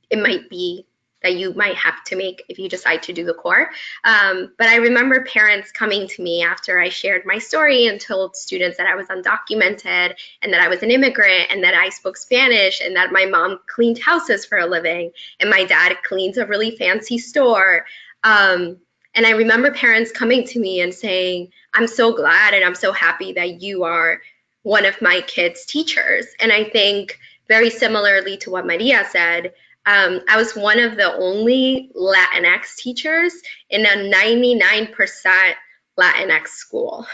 Speaker 4: it might be that you might have to make if you decide to do the core. But I remember parents coming to me after I shared my story and told students that I was undocumented and that I was an immigrant and that I spoke Spanish and that my mom cleaned houses for a living and my dad cleans a really fancy store. And I remember parents coming to me and saying, I'm so glad and I'm so happy that you are one of my kids' teachers. And I think very similarly to what Maria said, I was one of the only Latinx teachers in a 99% Latinx school,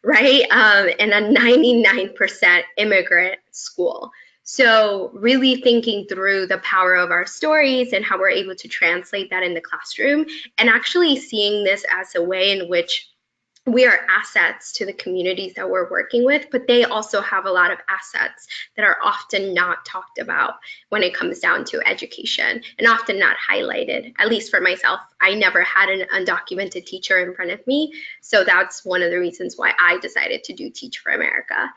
Speaker 4: right? And a 99% immigrant school. So really thinking through the power of our stories and how we're able to translate that in the classroom, and actually seeing this as a way in which we are assets to the communities that we're working with, but they also have a lot of assets that are often not talked about when it comes down to education and often not highlighted. At least for myself, I never had an undocumented teacher in front of me. So that's one of the reasons why I decided to do Teach for America.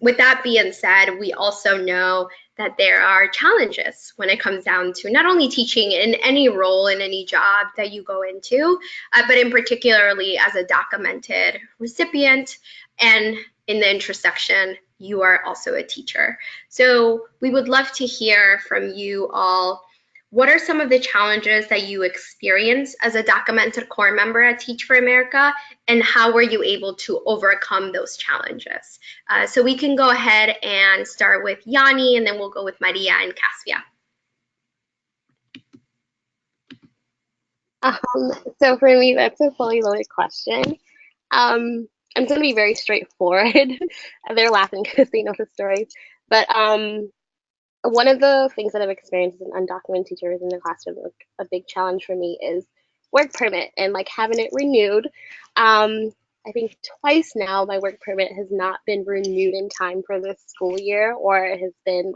Speaker 4: With that being said, we also know that there are challenges when it comes down to not only teaching in any role in any job that you go into, but in particularly as a documented recipient, and in the intersection, you are also a teacher. So we would love to hear from you all. What are some of the challenges that you experience as a documented core member at Teach for America, and how were you able to overcome those challenges? So we can go ahead and start with Yanni, and then we'll go with Maria and Caspia.
Speaker 5: So for me, that's a fully loaded question. I'm going to be very straightforward. They're laughing because they know the story. But one of the things that I've experienced as an undocumented teacher in the classroom, a big challenge for me is work permit and having it renewed. I think twice now my work permit has not been renewed in time for this school year, or it has been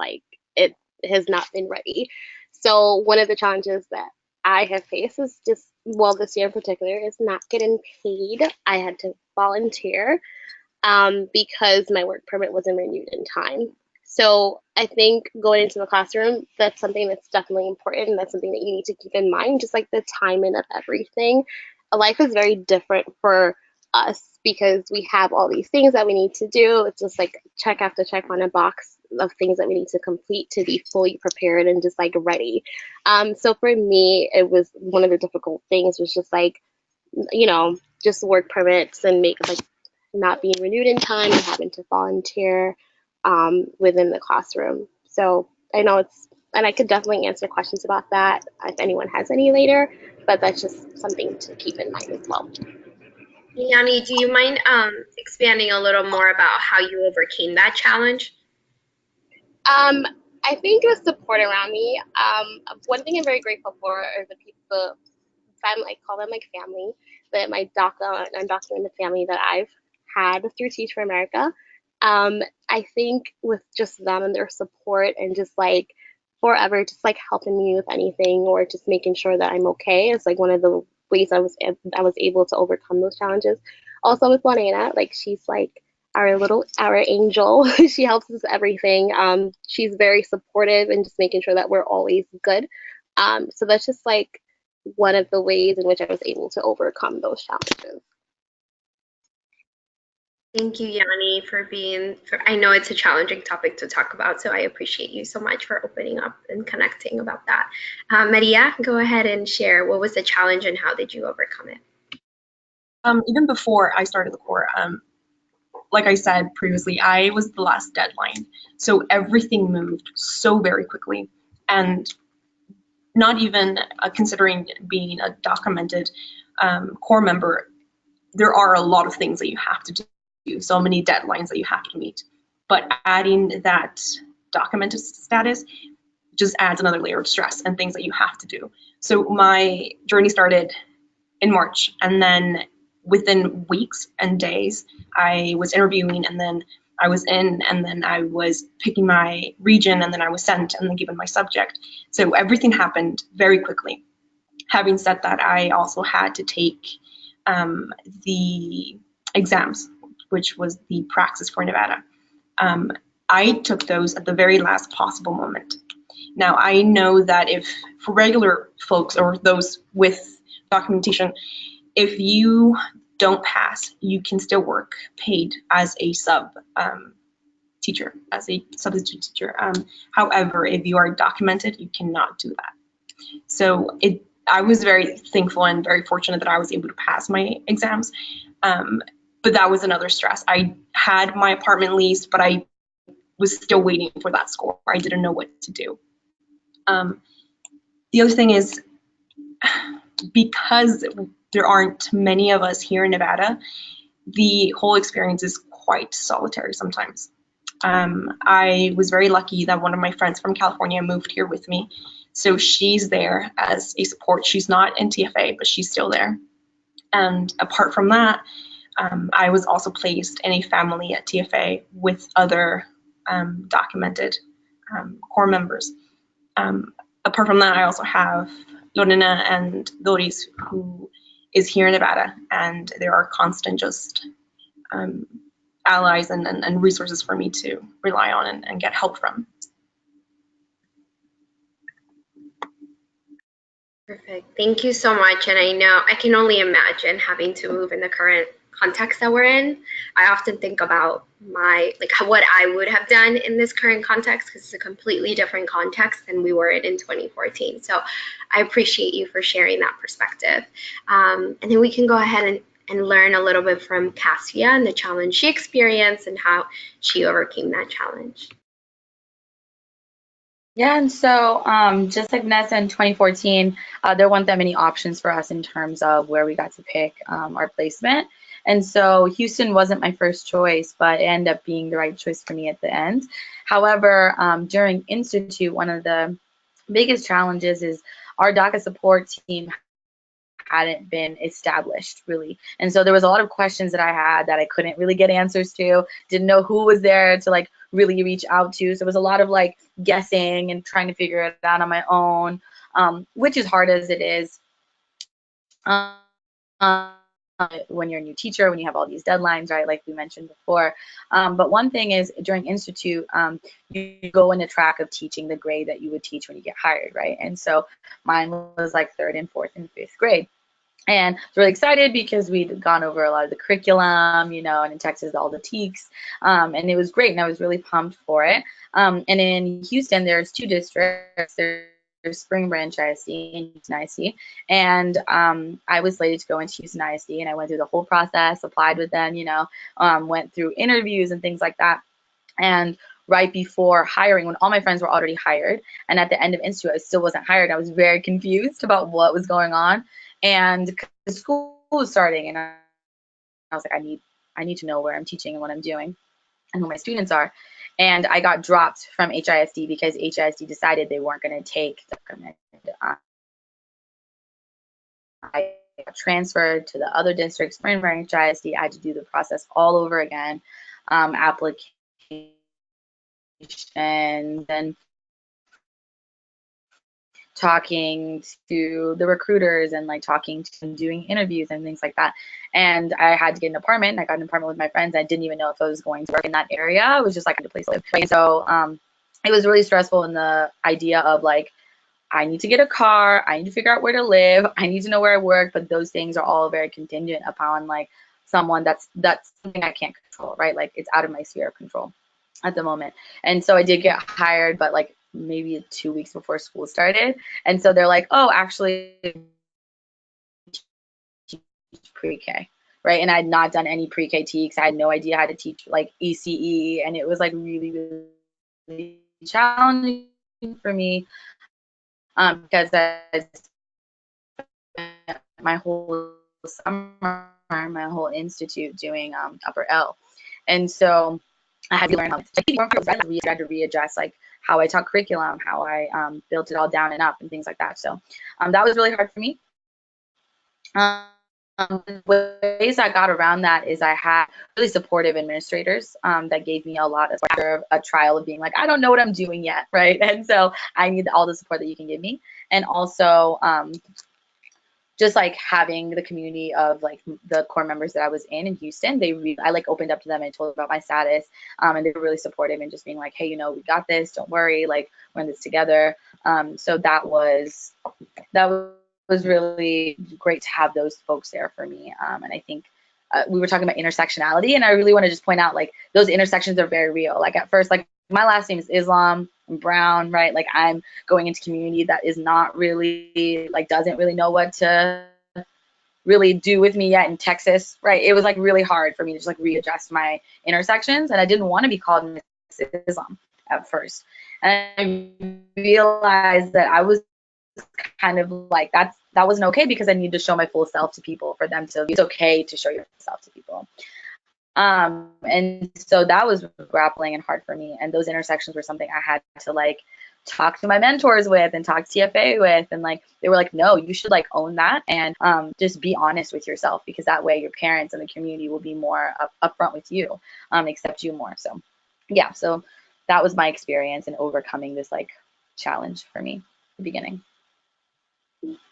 Speaker 5: it has not been ready. So one of the challenges that I have faced is just, well, this year in particular, is not getting paid. I had to volunteer because my work permit wasn't renewed in time. So I think going into the classroom, that's something that's definitely important. And that's something that you need to keep in mind, just like the timing of everything. Life is very different for us because we have all these things that we need to do. It's just like check after check on a box of things that we need to complete to be fully prepared and just like ready. So for me, it was one of the difficult things was just like, just work permits and make like not being renewed in time and having to volunteer within the classroom. So I know and I could definitely answer questions about that if anyone has any later, but that's just something to keep in mind as well.
Speaker 4: Yanni, do you mind expanding a little more about how you overcame that challenge?
Speaker 5: I think it was support around me. One thing I'm very grateful for are the people, family, I call them like family, but my DACA and undocumented family that I've had through Teach for America. I think with just them and their support and just like forever just like helping me with anything or just making sure that I'm okay is like one of the ways I was able to overcome those challenges. Also with Lorena, like she's like our angel. She helps us with everything. She's very supportive and just making sure that we're always good. So that's just like one of the ways in which I was able to overcome those challenges.
Speaker 4: Thank you, Yanni, I know it's a challenging topic to talk about, so I appreciate you so much for opening up and connecting about that. Maria, go ahead and share what was the challenge and how did you overcome it?
Speaker 6: Even before I started the Corps, like I said previously, I was the last deadline. So everything moved so very quickly. And not even considering being a documented Corps member, there are a lot of things that you have to do, so many deadlines that you have to meet. But adding that documented status just adds another layer of stress and things that you have to do. So my journey started in March, and then within weeks and days, I was interviewing, and then I was in, and then I was picking my region, and then I was sent, and then given my subject. So everything happened very quickly. Having said that, I also had to take the exams, which was the praxis for Nevada. I took those at the very last possible moment. Now, I know that if for regular folks or those with documentation, if you don't pass, you can still work paid as a teacher, as a substitute teacher. However, if you are documented, you cannot do that. So I was very thankful and very fortunate that I was able to pass my exams. But that was another stress. I had my apartment leased, but I was still waiting for that score. I didn't know what to do. The other thing is, because there aren't many of us here in Nevada, the whole experience is quite solitary sometimes. I was very lucky that one of my friends from California moved here with me. So she's there as a support. She's not in TFA, but she's still there. And apart from that, I was also placed in a family at TFA with other documented Corps members. Apart from that, I also have Lorena and Doris, who is here in Nevada, and there are constant just allies and resources for me to rely on and get help from.
Speaker 4: Perfect. Thank you so much. And I know I can only imagine having to move in the current context that we're in. I often think about what I would have done in this current context, because it's a completely different context than we were in 2014. So I appreciate you for sharing that perspective. And then we can go ahead and learn a little bit from Cassia and the challenge she experienced and how she overcame that challenge.
Speaker 7: Yeah, and so just like Nessa in 2014, there weren't that many options for us in terms of where we got to pick our placement. And so Houston wasn't my first choice, but it ended up being the right choice for me at the end. However, during Institute, one of the biggest challenges is our DACA support team hadn't been established really, and so there was a lot of questions that I had that I couldn't really get answers to, didn't know who was there to like really reach out to, so it was a lot of like guessing and trying to figure it out on my own, which is hard as it is. when you're a new teacher, when you have all these deadlines, right, like we mentioned before. But one thing is during Institute, you go in the track of teaching the grade that you would teach when you get hired, right? And so mine was like 3rd and 4th and 5th grade. And I was really excited because we'd gone over a lot of the curriculum, you know, and in Texas, all the TEKs, and it was great, and I was really pumped for it. And in Houston, there's 2 districts. There's Spring Branch ISD and Houston ISD, and I was slated to go into Houston ISD, and I went through the whole process, applied with them, you know, went through interviews and things like that. And right before hiring, when all my friends were already hired, and at the end of Institute, I still wasn't hired, I was very confused about what was going on. And the school was starting, and I was like, I need to know where I'm teaching and what I'm doing and who my students are. And I got dropped from HISD because HISD decided they weren't going to take the recommended. I got transferred to the other district, Spring Branch ISD. I had to do the process all over again, application and talking to the recruiters and like talking to them, doing interviews and things like that. And I had to get an apartment. And I got an apartment with my friends. I didn't even know if I was going to work in that area. It was just like a place to live. And so it was really stressful in the idea of like, I need to get a car. I need to figure out where to live. I need to know where I work. But those things are all very contingent upon like someone that's something I can't control, right? Like it's out of my sphere of control at the moment. And so I did get hired, but like maybe 2 weeks before school started. And so they're like, oh, actually teach pre-K, right? And I had not done any pre-K TEKs. I had no idea how to teach like ECE. And it was like really, really challenging for me because I spent my whole summer, my whole institute doing upper L. And so I had to learn how to I had to readjust like how I taught curriculum, how I built it all down and up and things like that. So that was really hard for me. Ways I got around that is I had really supportive administrators that gave me a lot of after a trial of being like, I don't know what I'm doing yet, right? And so I need all the support that you can give me. And also just like having the community of like the core members that I was in Houston, I like opened up to them and told them about my status, and they were really supportive and just being like, hey, you know, we got this, don't worry, like we're in this together. So that was really great to have those folks there for me. And I think we were talking about intersectionality, and I really want to just point out like those intersections are very real. Like at first, like my last name is Islam, I'm brown, right? Like I'm going into community that is not really like doesn't really know what to really do with me yet in Texas, right? It was like really hard for me to just like readjust my intersections, and I didn't want to be called Miss Islam at first. And I realized that I was kind of like that wasn't okay because I needed to show my full self to people for them to, it's okay to show yourself to people. And so that was grappling and hard for me. And those intersections were something I had to like talk to my mentors with and talk TFA with. And like, they were like, no, you should like own that and just be honest with yourself, because that way your parents and the community will be more upfront with you, accept you more. So yeah, so that was my experience in overcoming this like challenge for me at the beginning.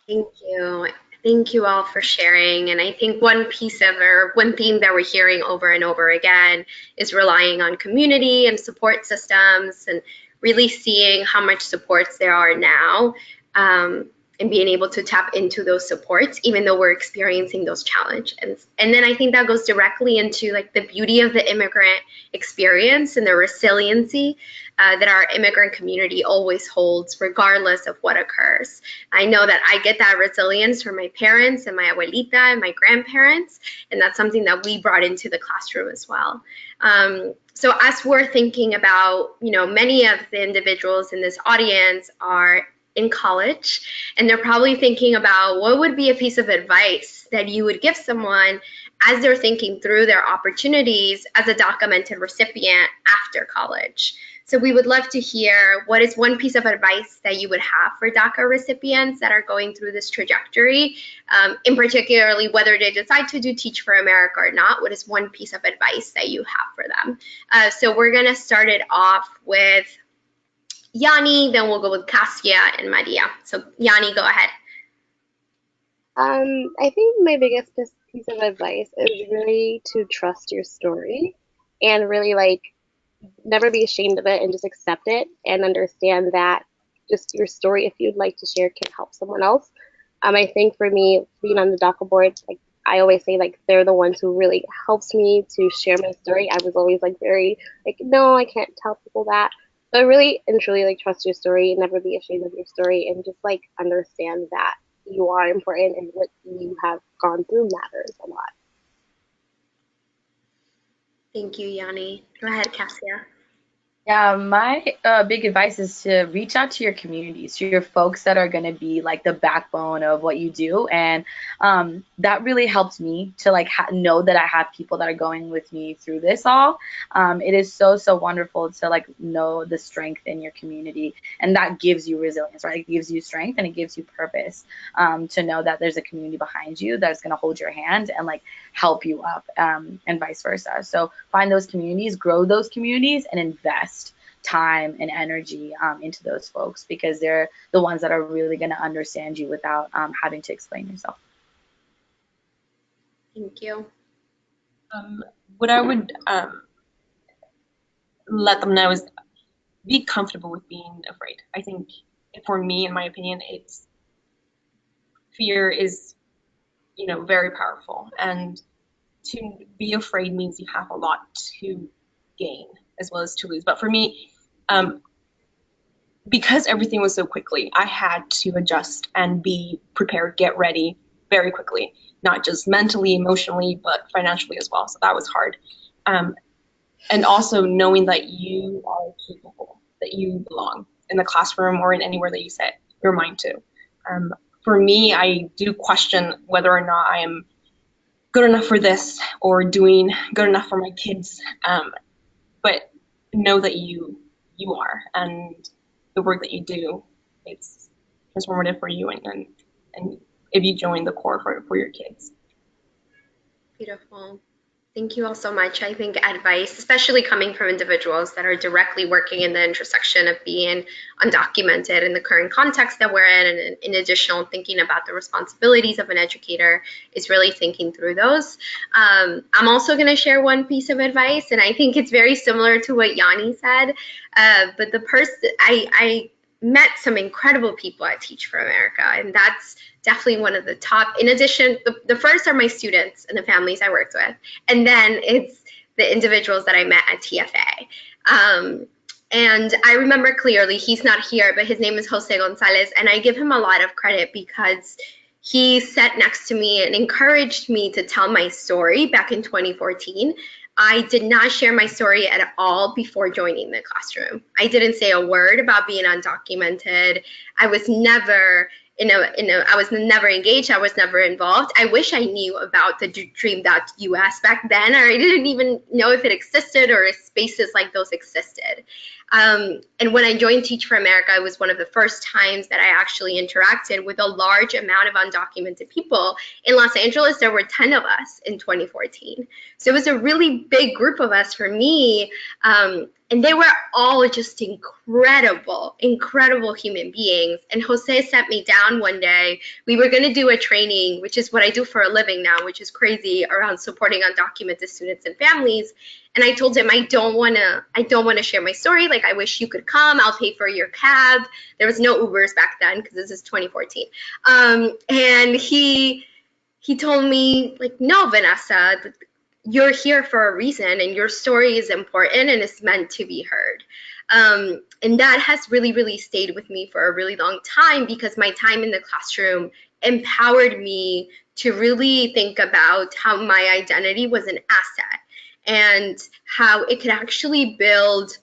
Speaker 4: Thank you. Thank you all for sharing. And I think one theme that we're hearing over and over again is relying on community and support systems, and really seeing how much supports there are now, and being able to tap into those supports, even though we're experiencing those challenges. And then I think that goes directly into like the beauty of the immigrant experience and the resiliency that our immigrant community always holds, regardless of what occurs. I know that I get that resilience from my parents and my abuelita and my grandparents, and that's something that we brought into the classroom as well. So as we're thinking about, you know, many of the individuals in this audience are in college, and they're probably thinking about what would be a piece of advice that you would give someone as they're thinking through their opportunities as a documented recipient after college. So we would love to hear what is one piece of advice that you would have for DACA recipients that are going through this trajectory, in particularly whether they decide to do Teach for America or not. What is one piece of advice that you have for them? So we're going to start it off with Yanni, then we'll go with Cassia and Maria. So Yanni, go ahead.
Speaker 5: I think my biggest piece of advice is really to trust your story and really like never be ashamed of it and just accept it and understand that just your story, if you'd like to share, can help someone else. I think for me, being on the DACA board, like I always say, like they're the ones who really helps me to share my story. I was always like very like, no, I can't tell people that. But really and truly like trust your story, never be ashamed of your story, and just like understand that you are important and what you have gone through matters a lot.
Speaker 4: Thank you, Yanni. Go ahead, Cassia.
Speaker 7: Yeah, my big advice is to reach out to your communities, to your folks that are going to be like the backbone of what you do. And that really helped me to like know that I have people that are going with me through this all. It is so, so wonderful to like know the strength in your community. And that gives you resilience, right? It gives you strength and it gives you purpose to know that there's a community behind you that's going to hold your hand and like help you up and vice versa. So find those communities, grow those communities, and invest time and energy into those folks, because they're the ones that are really going to understand you without having to explain yourself.
Speaker 4: Thank you.
Speaker 6: What I would let them know is be comfortable with being afraid. I think for me, in my opinion, it's fear is, very powerful, and to be afraid means you have a lot to gain as well as to lose. But for me, because everything was so quickly, I had to adjust and be prepared, get ready very quickly, not just mentally, emotionally, but financially as well. So that was hard. And also knowing that you are capable, that you belong in the classroom or in anywhere that you set your mind to. For me, I do question whether or not I am good enough for this or doing good enough for my kids. But know that you are, and the work that you do, it's transformative for you, and if you join the core for your kids.
Speaker 4: Beautiful. Thank you all so much. I think advice, especially coming from individuals that are directly working in the intersection of being undocumented in the current context that we're in, and in addition, thinking about the responsibilities of an educator, is really thinking through those. I'm also going to share one piece of advice, and I think it's very similar to what Yanni said. But the person, I met some incredible people at Teach for America, and that's definitely one of the top. In addition, the first are my students and the families I worked with, and then it's the individuals that I met at TFA. And I remember clearly, he's not here, but his name is Jose Gonzalez, and I give him a lot of credit because he sat next to me and encouraged me to tell my story back in 2014. I did not share my story at all before joining the classroom. I didn't say a word about being undocumented. I was never I was never engaged. I was never involved. I wish I knew about the Dream.Us back then, or I didn't even know if it existed or if spaces like those existed. And when I joined Teach for America, it was one of the first times that I actually interacted with a large amount of undocumented people. In Los Angeles, there were 10 of us in 2014. So it was a really big group of us for me. And they were all just incredible, incredible human beings. And Jose sat me down one day. We were going to do a training, which is what I do for a living now, which is crazy, around supporting undocumented students and families. And I told him, I don't want to share my story. Like, I wish you could come. I'll pay for your cab. There was no Ubers back then because this is 2014. And he told me, like, no, Vanessa, you're here for a reason, and your story is important and it's meant to be heard. And that has really, really stayed with me for a really long time, because my time in the classroom empowered me to really think about how my identity was an asset and how it could actually build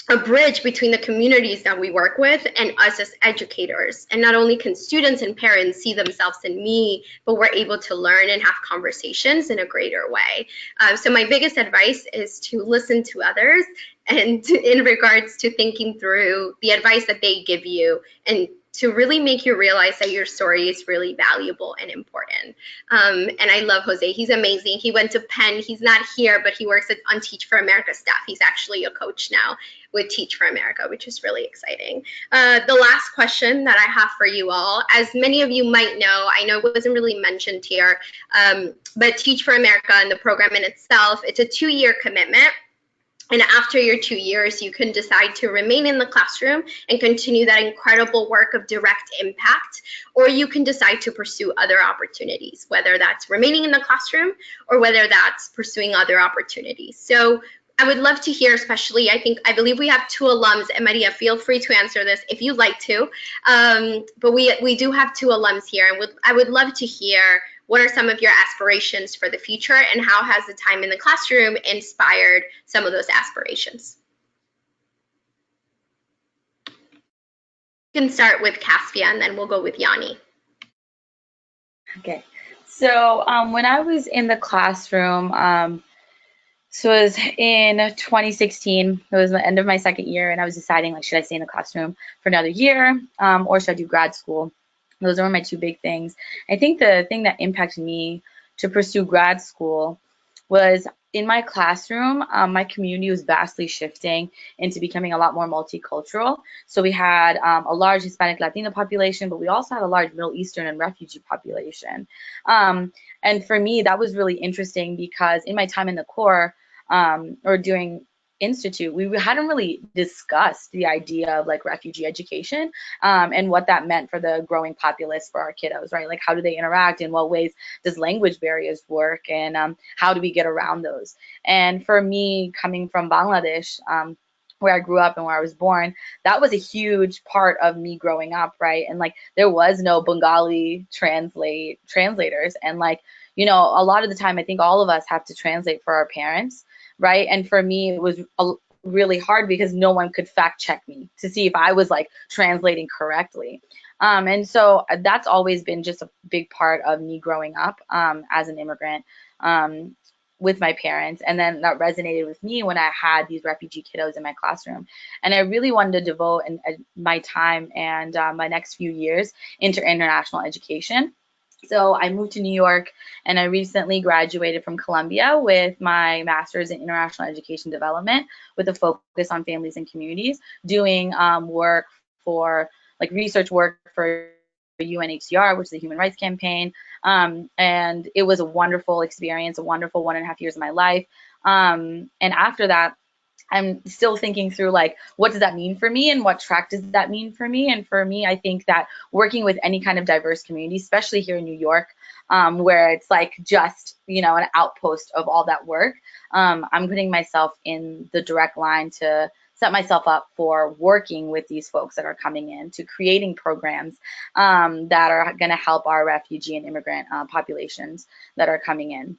Speaker 4: a bridge between the communities that we work with and us as educators. And not only can students and parents see themselves in me, but we're able to learn and have conversations in a greater way. So my biggest advice is to listen to others, and in regards to thinking through the advice that they give you, and to really make you realize that your story is really valuable and important. And I love Jose. He's amazing. He went to Penn. He's not here, but he works on Teach for America staff. He's actually a coach now with Teach for America, which is really exciting. The last question that I have for you all, as many of you might know, I know it wasn't really mentioned here, but Teach for America and the program in itself, it's a 2-year commitment. And after your 2 years, you can decide to remain in the classroom and continue that incredible work of direct impact, or you can decide to pursue other opportunities, whether that's remaining in the classroom or whether that's pursuing other opportunities. So I would love to hear, especially, I believe we have 2 alums, and Maria, feel free to answer this if you'd like to. But we do have 2 alums here, and I would love to hear what are some of your aspirations for the future, and how has the time in the classroom inspired some of those aspirations? You can start with Caspia, and then we'll go with Yanni.
Speaker 7: Okay, so when I was in the classroom, so it was in 2016, it was the end of my 2nd year, and I was deciding, like, should I stay in the classroom for another year, or should I do grad school? Those were my 2 big things. I think the thing that impacted me to pursue grad school was in my classroom, my community was vastly shifting into becoming a lot more multicultural. So we had a large Hispanic Latino population, but we also had a large Middle Eastern and refugee population. And for me, that was really interesting because in my time in the Corps, or doing Institute, we hadn't really discussed the idea of like refugee education, and what that meant for the growing populace for our kiddos, right? Like, how do they interact? In what ways does language barriers work? And how do we get around those? And for me, coming from Bangladesh, where I grew up and where I was born, that was a huge part of me growing up, right? And like, there was no Bengali translators, and like, you know, a lot of the time, I think all of us have to translate for our parents, right? And for me, it was really hard because no one could fact check me to see if I was like translating correctly. And so that's always been just a big part of me growing up as an immigrant with my parents. And then that resonated with me when I had these refugee kiddos in my classroom. And I really wanted to devote my time and my next few years into international education. So I moved to New York, and I recently graduated from Columbia with my master's in international education development with a focus on families and communities, doing work for like research work for UNHCR, which is the Human Rights Campaign. And it was a wonderful experience, a wonderful 1.5 years of my life. And after that, I'm still thinking through like, what does that mean for me, and what track does that mean for me? And for me, I think that working with any kind of diverse community, especially here in New York, where it's like just, you know, an outpost of all that work, I'm putting myself in the direct line to set myself up for working with these folks that are coming in, to creating programs that are going to help our refugee and immigrant populations that are coming in.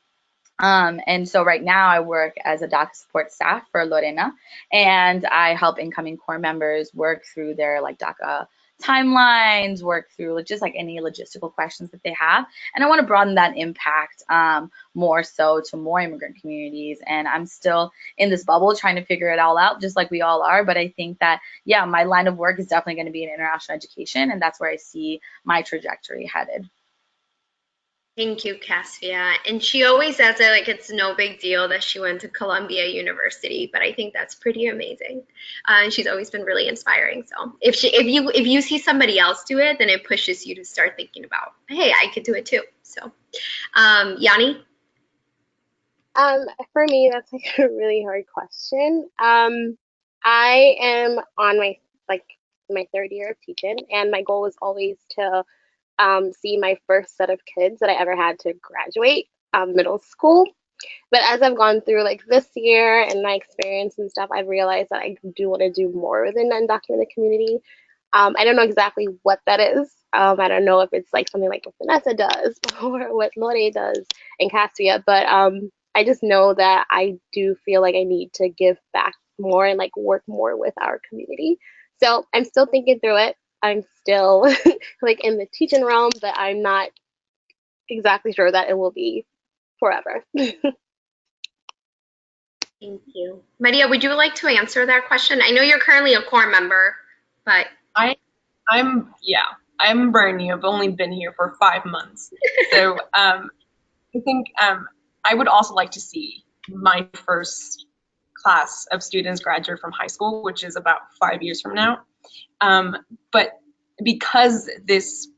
Speaker 7: And so right now I work as a DACA support staff for Lorena, and I help incoming Corps members work through their like DACA timelines, work through just like any logistical questions that they have. And I want to broaden that impact more so to more immigrant communities. And I'm still in this bubble trying to figure it all out, just like we all are. But I think that, yeah, my line of work is definitely going to be in international education, and that's where I see my trajectory headed.
Speaker 4: Thank you, Caspia. And she always says it like it's no big deal that she went to Columbia University, but I think that's pretty amazing. And she's always been really inspiring. So if you see somebody else do it, then it pushes you to start thinking about, hey, I could do it too. So, Yanni?
Speaker 5: For me, that's like a really hard question. I am on my 3rd year of teaching, and my goal was always to see my first set of kids that I ever had to graduate middle school. But as I've gone through like this year and my experience and stuff, I've realized that I do want to do more within the undocumented community. I don't know exactly what that is. I don't know if it's like something like what Vanessa does or what Lore does and Cassia, but I just know that I do feel like I need to give back more and like work more with our community. So I'm still thinking through it. I'm still like in the teaching realm, but I'm not exactly sure that it will be forever.
Speaker 4: Thank you. Maria, would you like to answer that question? I know you're currently a Corps member, but
Speaker 6: I I'm brand new. I've only been here for 5 months. So I think I would also like to see my first class of students graduate from high school, which is about 5 years from now. But because this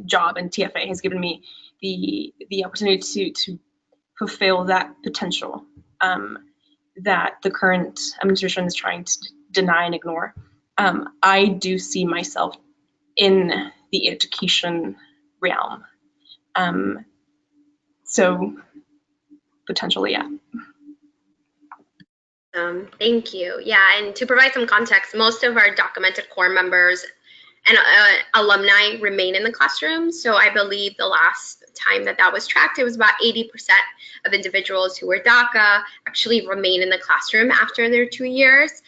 Speaker 6: job in TFA has given me the opportunity to fulfill that potential that the current administration is trying to deny and ignore, I do see myself in the education realm. So potentially, yeah.
Speaker 4: Thank you. Yeah, and to provide some context, most of our documented core members and alumni remain in the classroom. So I believe the last time that was tracked, it was about 80% of individuals who were DACA actually remain in the classroom after their 2 years.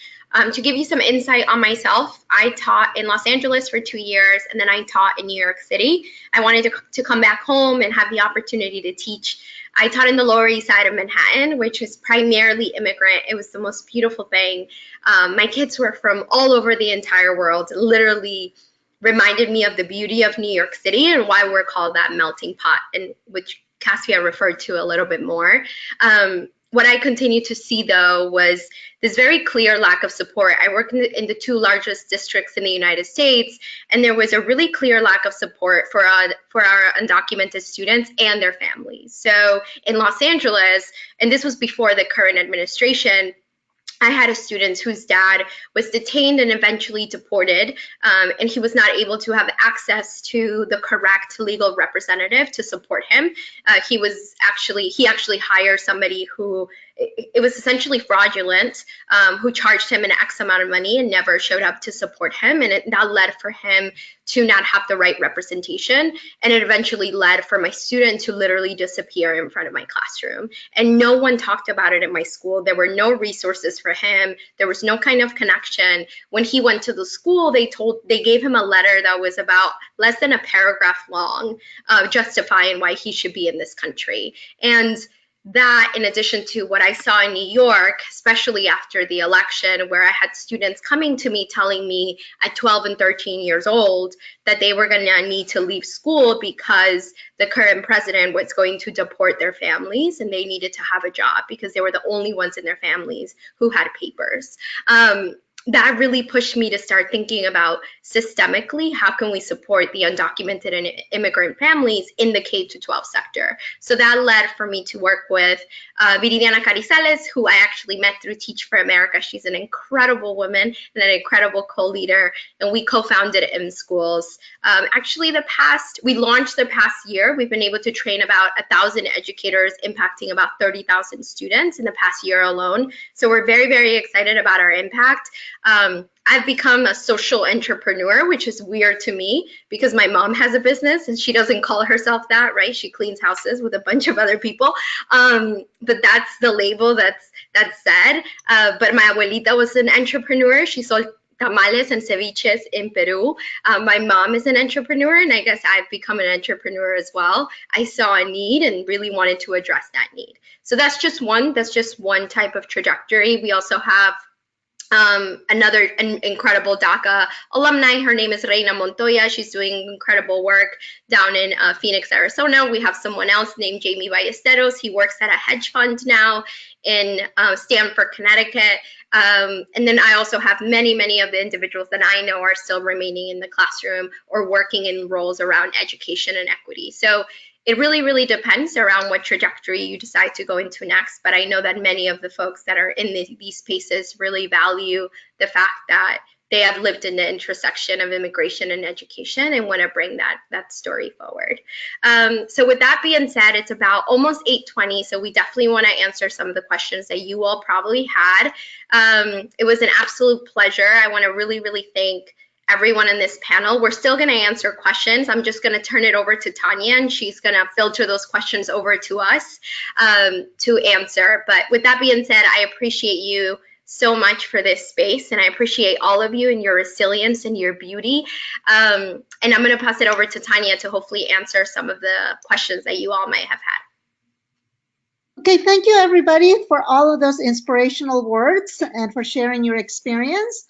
Speaker 4: To give you some insight on myself, I taught in Los Angeles for 2 years, and then I taught in New York City. I wanted to come back home and have the opportunity to teach. I taught in the Lower East Side of Manhattan, which is primarily immigrant. It was the most beautiful thing. My kids were from all over the entire world, literally reminded me of the beauty of New York City and why we're called that melting pot, and which Caspia referred to a little bit more. What I continued to see, though, was this very clear lack of support. I worked in the 2 largest districts in the United States, and there was a really clear lack of support for our undocumented students and their families. So in Los Angeles, and this was before the current administration, I had a student whose dad was detained and eventually deported, and he was not able to have access to the correct legal representative to support him. He actually hired somebody who, it was essentially fraudulent, who charged him an X amount of money and never showed up to support him, and that led for him to not have the right representation, and it eventually led for my student to literally disappear in front of my classroom. And no one talked about it in my school. There were no resources for him. There was no kind of connection. When he went to the school, they gave him a letter that was about less than a paragraph long, justifying why he should be in this country. And that, in addition to what I saw in New York, especially after the election, where I had students coming to me telling me at 12 and 13 years old that they were going to need to leave school because the current president was going to deport their families and they needed to have a job because they were the only ones in their families who had papers. That really pushed me to start thinking about systemically, how can we support the undocumented and immigrant families in the K-12 sector? So that led for me to work with Viridiana Carizales, who I actually met through Teach for America. She's an incredible woman and an incredible co-leader, and we co-founded M Schools. Actually, we launched the past year. We've been able to train about 1,000 educators, impacting about 30,000 students in the past year alone. So we're very, very excited about our impact. I've become a social entrepreneur, which is weird to me because my mom has a business and she doesn't call herself that, right? She cleans houses with a bunch of other people. But that's the label that's said. But my abuelita was an entrepreneur. She sold tamales and ceviches in Peru. My mom is an entrepreneur, and I guess I've become an entrepreneur as well. I saw a need and really wanted to address that need. So that's just one type of trajectory. We also have another incredible DACA alumni. Her name is Rita Montoya. She's doing incredible work down in Phoenix, Arizona. We have someone else named Jamie Ballesteros. He works at a hedge fund now in Stamford, Connecticut. And then I also have many of the individuals that I know are still remaining in the classroom or working in roles around education and equity. So it really, really depends around what trajectory you decide to go into next. But I know that many of the folks that are in these spaces really value the fact that they have lived in the intersection of immigration and education and want to bring that story forward. So with that being said, it's about almost 8:20, so we definitely want to answer some of the questions that you all probably had. It was an absolute pleasure. I want to really, really thank everyone in this panel. We're still going to answer questions. I'm just going to turn it over to Tanya, and she's going to filter those questions over to us to answer. But with that being said, I appreciate you so much for this space, and I appreciate all of you and your resilience and your beauty. And I'm going to pass it over to Tanya to hopefully answer some of the questions that you all might have had.
Speaker 1: Okay, thank you everybody for all of those inspirational words and for sharing your experience.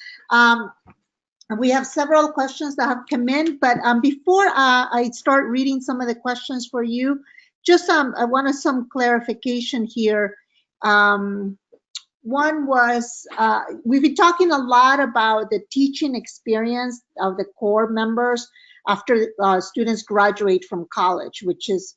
Speaker 1: We have several questions that have come in, but before I start reading some of the questions for you, just I wanted some clarification here. One was, we've been talking a lot about the teaching experience of the core members after students graduate from college, which is,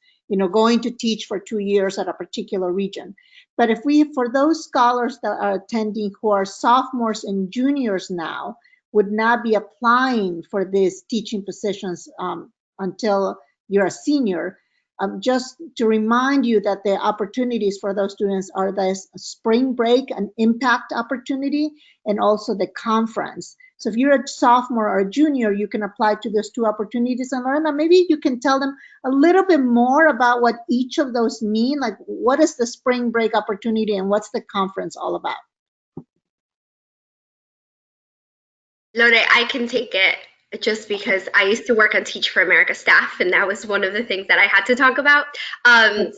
Speaker 1: going to teach for 2 years at a particular region. But for those scholars that are attending who are sophomores and juniors now, would not be applying for these teaching positions until you're a senior. Just to remind you that the opportunities for those students are the spring break, an impact opportunity, and also the conference. So if you're a sophomore or a junior, you can apply to those two opportunities. And Lorena, maybe you can tell them a little bit more about what each of those mean. Like, what is the spring break opportunity and what's the conference all about?
Speaker 4: Lore, I can take it just because I used to work on Teach for America staff, and that was one of the things that I had to talk about.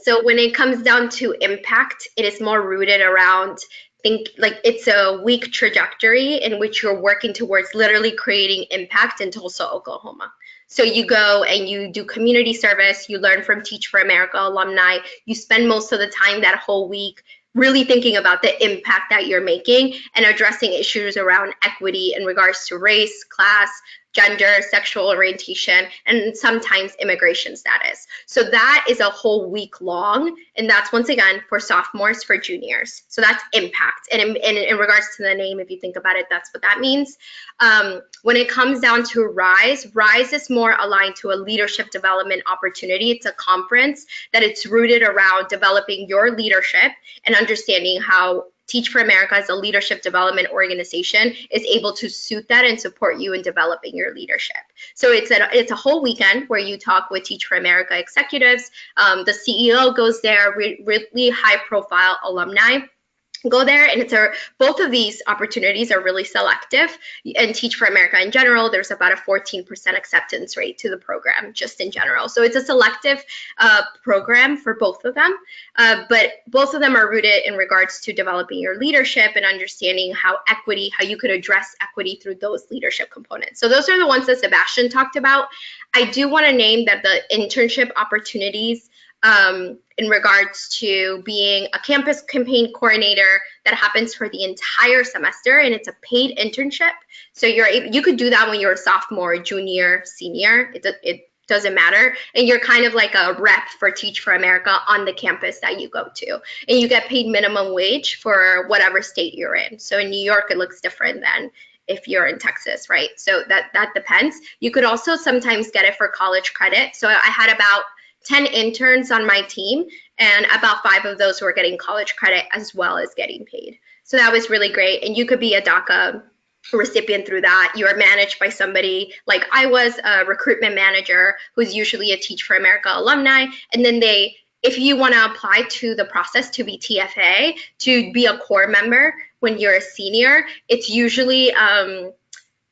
Speaker 4: So when it comes down to impact, it is more rooted around it's a week trajectory in which you're working towards literally creating impact in Tulsa, Oklahoma. So you go and you do community service, you learn from Teach for America alumni, you spend most of the time that whole week really thinking about the impact that you're making and addressing issues around equity in regards to race, class, gender, sexual orientation, and sometimes immigration status. So that is a whole week long, and that's once again for sophomores, for juniors. So that's impact. And in regards to the name, if you think about it, that's what that means. When it comes down to RISE, RISE is more aligned to a leadership development opportunity. It's a conference that it's rooted around developing your leadership and understanding how Teach for America as a leadership development organization is able to suit that and support you in developing your leadership. So it's a whole weekend where you talk with Teach for America executives. The CEO goes there, really high profile alumni go there, and both of these opportunities are really selective. And Teach for America in general, there's about a 14% acceptance rate to the program just in general. So it's a selective program for both of them, but both of them are rooted in regards to developing your leadership and understanding how you could address equity through those leadership components. So those are the ones that Sebastian talked about. I do want to name that the internship opportunities in regards to being a campus campaign coordinator that happens for the entire semester, and it's a paid internship. So you could do that when you're a sophomore, junior, senior. It doesn't matter, and you're kind of like a rep for Teach for America on the campus that you go to, and you get paid minimum wage for whatever state you're in. So in New York, it looks different than if you're in Texas, right? So that depends. You could also sometimes get it for college credit. So I had about 10 interns on my team, and about 5 of those were getting college credit as well as getting paid. So that was really great. And you could be a DACA recipient through that. You are managed by somebody like I was, a recruitment manager who's usually a Teach for America alumni. And then if you want to apply to the process to be TFA, to be a core member when you're a senior, it's usually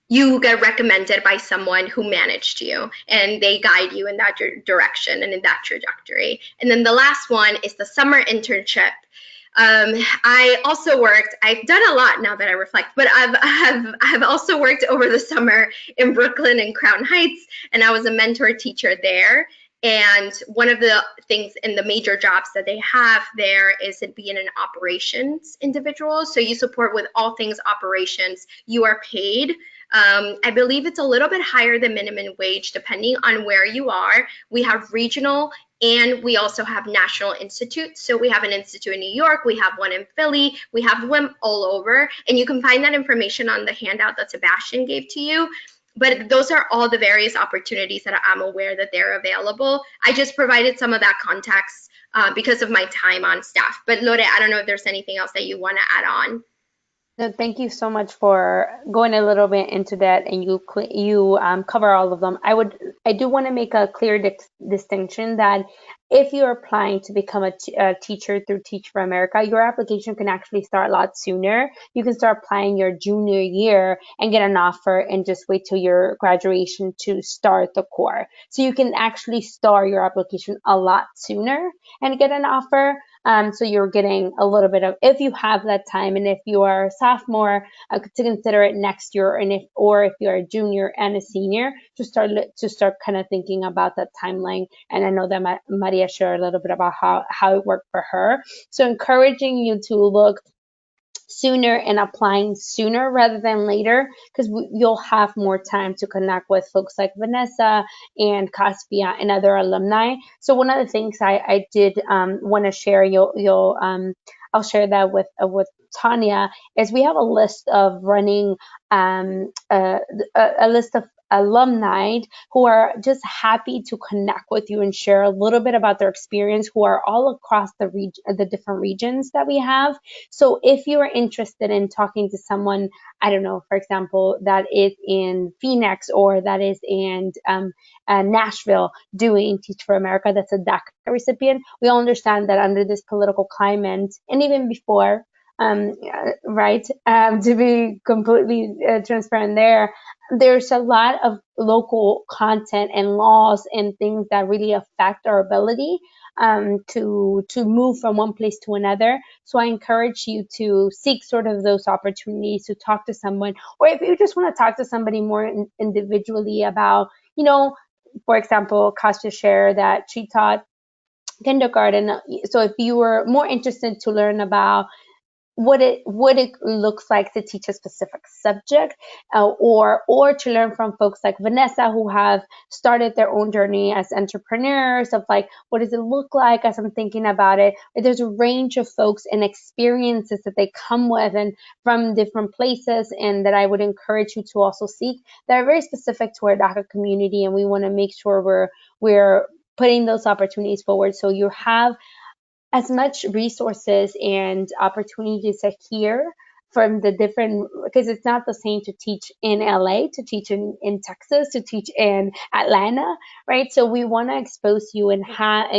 Speaker 4: you get recommended by someone who managed you, and they guide you in that direction and in that trajectory. And then the last one is the summer internship. I also worked, I've done a lot now that I reflect, but I've also worked over the summer in Brooklyn and Crown Heights, and I was a mentor teacher there. And one of the things in the major jobs that they have there is being an operations individual. So you support with all things operations. You are paid. I believe it's a little bit higher than minimum wage, depending on where you are. We have regional, and we also have national institutes. So we have an institute in New York, we have one in Philly, we have them all over. And you can find that information on the handout that Sebastian gave to you. But those are all the various opportunities that I'm aware that they're available. I just provided some of that context because of my time on staff. But Lore, I don't know if there's anything else that you want to add on.
Speaker 2: No, thank you so much for going a little bit into that, and you cover all of them. I do want to make a clear distinction that if you're applying to become a teacher through Teach for America, your application can actually start a lot sooner. You can start applying your junior year and get an offer and just wait till your graduation to start the core. So you can actually start your application a lot sooner and get an offer. So you're getting a little bit of, if you have that time, and if you are a sophomore, to consider it next year, and if you're a junior and a senior, to start kind of thinking about that timeline. And I know that Maria shared a little bit about how it worked for her. So encouraging you to look sooner and applying sooner rather than later, because you'll have more time to connect with folks like Vanessa and Caspia and other alumni. So one of the things I did want to share, I'll share that with Tanya, is we have a list of running a list of alumni who are just happy to connect with you and share a little bit about their experience, who are all across the different regions that we have. So if you are interested in talking to someone, I don't know, for example, that is in Phoenix or that is in Nashville doing Teach for America, that's a DACA recipient, we all understand that under this political climate, and even before, right, to be completely transparent there's a lot of local content and laws and things that really affect our ability to move from one place to another. So I encourage you to seek sort of those opportunities to talk to someone, or if you just want to talk to somebody more individually about, for example, Kasia shared that she taught kindergarten. So if you were more interested to learn about what it looks like to teach a specific subject, or to learn from folks like Vanessa, who have started their own journey as entrepreneurs, of like, what does it look like as I'm thinking about it. There's a range of folks and experiences that they come with and from different places, and that I would encourage you to also seek, that are very specific to our DACA community, and we want to make sure we're putting those opportunities forward, so you have as much resources and opportunities to hear from the different, because it's not the same to teach in LA, to teach in Texas, to teach in Atlanta, right? So we want to expose you and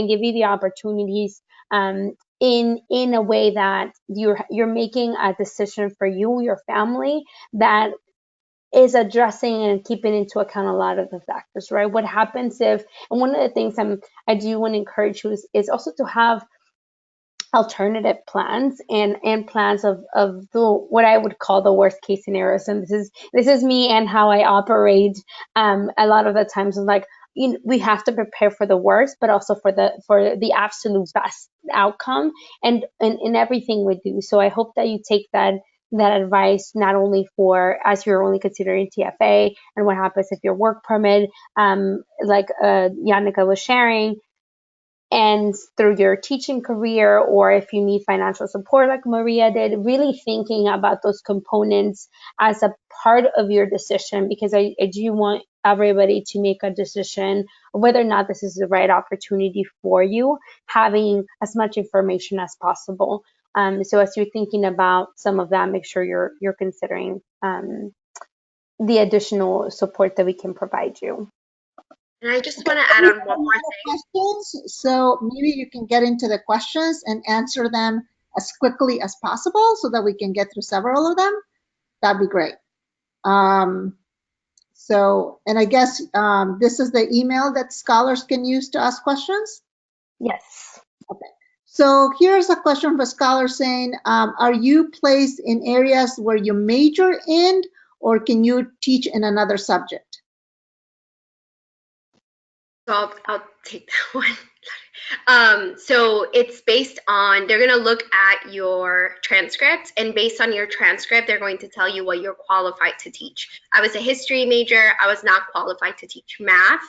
Speaker 2: give you the opportunities in a way that you're making a decision for you, your family, that is addressing and keeping into account a lot of the factors, right? What happens if, and one of the things I do want to encourage you is also to have alternative plans and plans of the what I would call the worst case scenarios. And this is me and how I operate. A lot of the times, I'm like, we have to prepare for the worst, but also for the absolute best outcome, and in everything we do. So I hope that you take that advice, not only for as you're only considering TFA and what happens if your work permit, like Yannicka was sharing, and through your teaching career, or if you need financial support like Maria did, really thinking about those components as a part of your decision, because I do want everybody to make a decision whether or not this is the right opportunity for you, having as much information as possible. So as you're thinking about some of that, make sure you're considering the additional support that we can provide you.
Speaker 4: And I just want to add on one more thing.
Speaker 1: Questions, so maybe you can get into the questions and answer them as quickly as possible so that we can get through several of them. That'd be great. So, and I guess this is the email that scholars can use to ask questions?
Speaker 2: Yes.
Speaker 1: Okay. So here's a question from a scholar saying, are you placed in areas where you major in, or can you teach in another subject?
Speaker 4: So I'll take that one. So it's based on, they're going to look at your transcript, and based on your transcript, they're going to tell you what you're qualified to teach. I was a history major. I was not qualified to teach math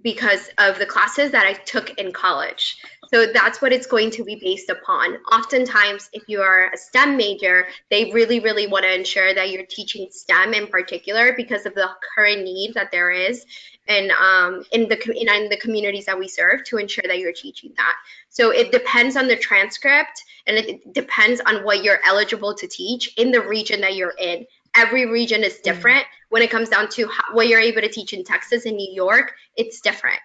Speaker 4: because of the classes that I took in college. So that's what it's going to be based upon. Oftentimes, if you are a STEM major, they really, really want to ensure that you're teaching STEM in particular because of the current need that there is and in the communities that we serve, to ensure that you're teaching that. So it depends on the transcript, and it depends on what you're eligible to teach in the region that you're in. Every region is different. When it comes down to what you're able to teach in Texas and New York, it's different.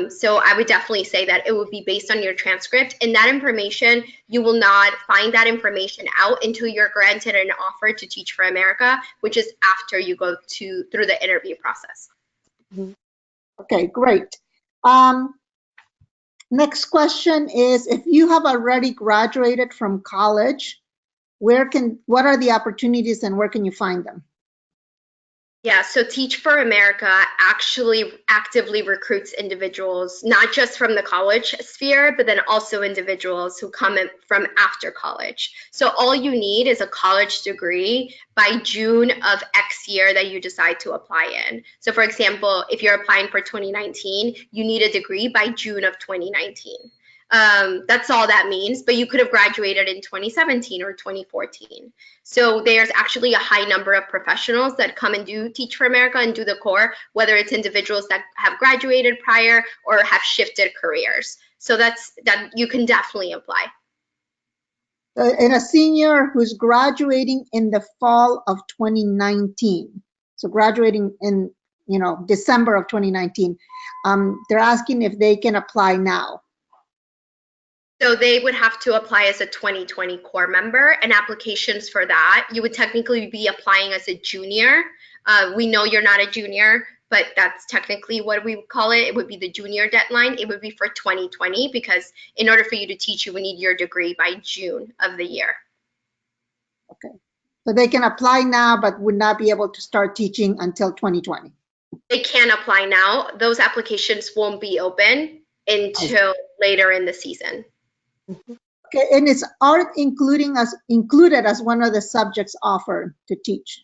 Speaker 4: So I would definitely say that it would be based on your transcript, and that information, you will not find that information out until you're granted an offer to Teach for America, which is after you go through the interview process.
Speaker 1: Okay, great. Next question is, if you have already graduated from college, what are the opportunities and where can you find them?
Speaker 4: Yeah, so Teach for America actually actively recruits individuals, not just from the college sphere, but then also individuals who come in from after college. So all you need is a college degree by June of X year that you decide to apply in. So for example, if you're applying for 2019, you need a degree by June of 2019. That's all that means, but you could have graduated in 2017 or 2014. So there's actually a high number of professionals that come and do Teach for America and do the core, whether it's individuals that have graduated prior or have shifted careers. So that you can definitely apply.
Speaker 1: And a senior who's graduating in the fall of 2019, so graduating in December of 2019, they're asking if they can apply now.
Speaker 4: So they would have to apply as a 2020 core member, and applications for that, you would technically be applying as a junior. We know you're not a junior, but that's technically what we would call it. It would be the junior deadline. It would be for 2020 because in order for you to teach, you would need your degree by June of the year.
Speaker 1: Okay. So they can apply now, but would not be able to start teaching until 2020.
Speaker 4: They can apply now. Those applications won't be open until later in the season.
Speaker 1: Okay, and is art included as one of the subjects offered to teach?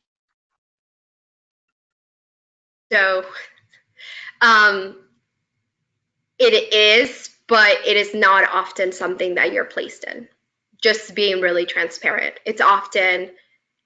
Speaker 4: So it is, but it is not often something that you're placed in. Just being really transparent. It's often,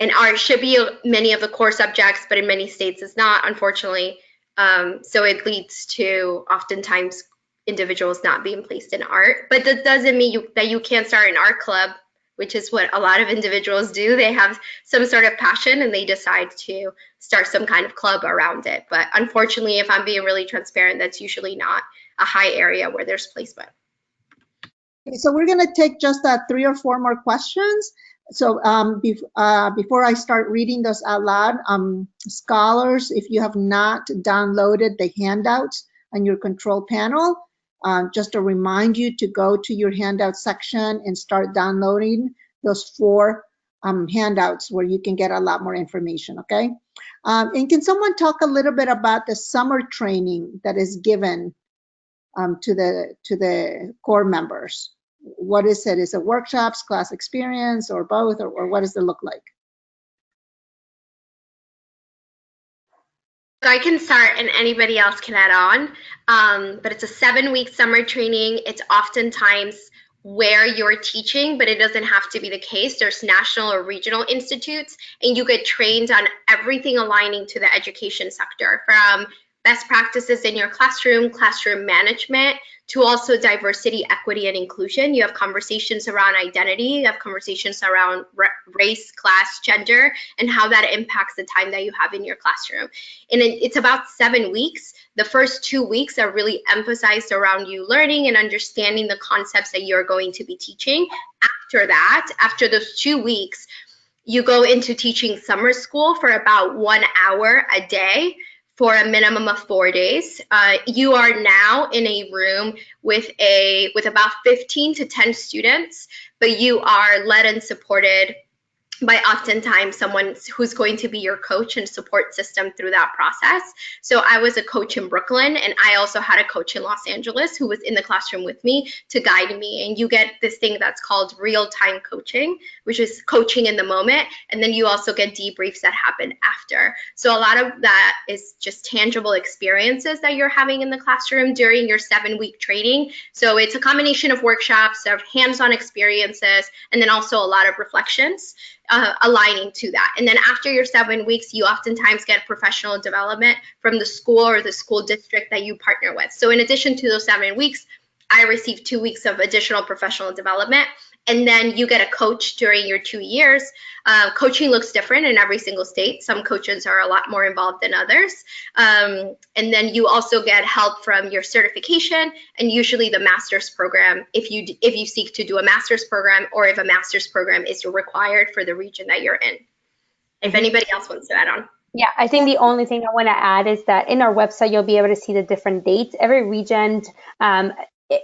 Speaker 4: and art should be many of the core subjects, but in many states it's not, unfortunately. So it leads to oftentimes individuals not being placed in art, but that doesn't mean that you can't start an art club, which is what a lot of individuals do. They have some sort of passion and they decide to start some kind of club around it. But unfortunately, if I'm being really transparent, that's usually not a high area where there's placement.
Speaker 1: Okay, so we're going to take just 3 or 4 more questions. So before I start reading those out loud, scholars, if you have not downloaded the handouts on your control panel, just to remind you to go to your handout section and start downloading those 4 handouts where you can get a lot more information, okay? And can someone talk a little bit about the summer training that is given to the core members? What is it? Is it workshops, class experience, or both, or what does it look like?
Speaker 4: I can start and anybody else can add on, but it's a 7-week summer training. It's oftentimes where you're teaching, but it doesn't have to be the case. There's national or regional institutes, and you get trained on everything aligning to the education sector, from best practices in your classroom management, to also diversity, equity, and inclusion. You have conversations around identity, you have conversations around race, class, gender, and how that impacts the time that you have in your classroom. And it's about 7 weeks. The first 2 weeks are really emphasized around you learning and understanding the concepts that you're going to be teaching. After that, after those 2 weeks, you go into teaching summer school for about 1 hour a day for a minimum of 4 days. You are now in a room with about 15 to 10 students, but you are led and supported by oftentimes someone who's going to be your coach and support system through that process. So I was a coach in Brooklyn, and I also had a coach in Los Angeles who was in the classroom with me to guide me. And you get this thing that's called real-time coaching, which is coaching in the moment. And then you also get debriefs that happen after. So a lot of that is just tangible experiences that you're having in the classroom during your 7-week training. So it's a combination of workshops, of hands-on experiences, and then also a lot of reflections aligning to that. And then after your 7 weeks, you oftentimes get professional development from the school or the school district that you partner with. So in addition to those 7 weeks, I received 2 weeks of additional professional development. And then you get a coach during your 2 years. Coaching looks different in every single state. Some coaches are a lot more involved than others. And then you also get help from your certification and usually the master's program if you seek to do a master's program, or if a master's program is required for the region that you're in. If anybody else wants to add on.
Speaker 2: Yeah, I think the only thing I want to add is that in our website, you'll be able to see the different dates. Every region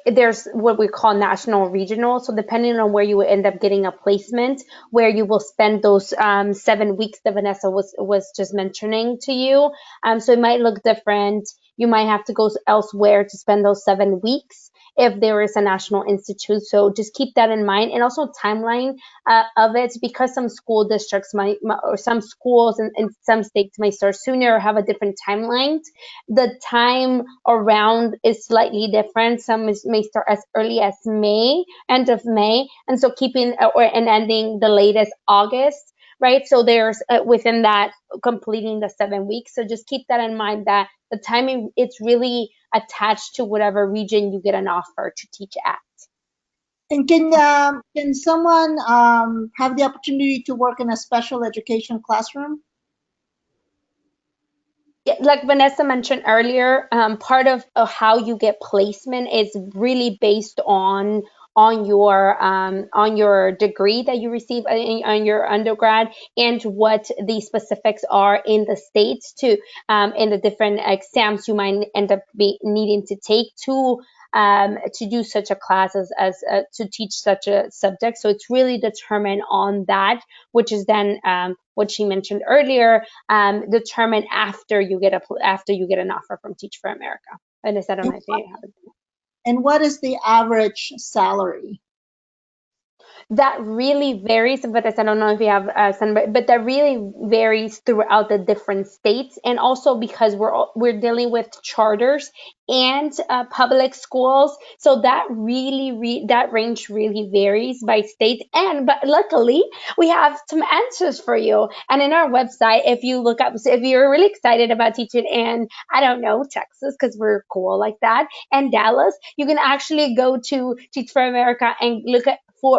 Speaker 2: there's what we call national regional. So depending on where you end up getting a placement, where you will spend those 7 weeks that Vanessa was just mentioning to you. So it might look different. You might have to go elsewhere to spend those 7 weeks if there is a national institute. So just keep that in mind. And also timeline of it, because some school districts or some schools in some states might start sooner or have a different timeline. The time around is slightly different. Some may start as early as May, end of May. And so and ending the latest August. Right. So there's within that completing the 7 weeks. So just keep that in mind, that the timing, it's really attached to whatever region you get an offer to teach at.
Speaker 1: And can someone have the opportunity to work in a special education classroom?
Speaker 2: Like Vanessa mentioned earlier, part of how you get placement is really based on your degree that you receive on your undergrad, and what the specifics are in the states in the different exams you might end up needing to take to do such a class as to teach such a subject. So it's really determined on that, which is then what she mentioned earlier, determined after you get an offer from Teach for America. And I don't know if you have it.
Speaker 1: And what is the average salary?
Speaker 2: That really varies, but I don't know if you have some, but that really varies throughout the different states, and also because we're dealing with charters and public schools, so that that range really varies by state. But luckily, we have some answers for you. And in our website, if you look up, so if you're really excited about teaching in, I don't know, Texas, because we're cool like that, and Dallas, you can actually go to Teach for America and look at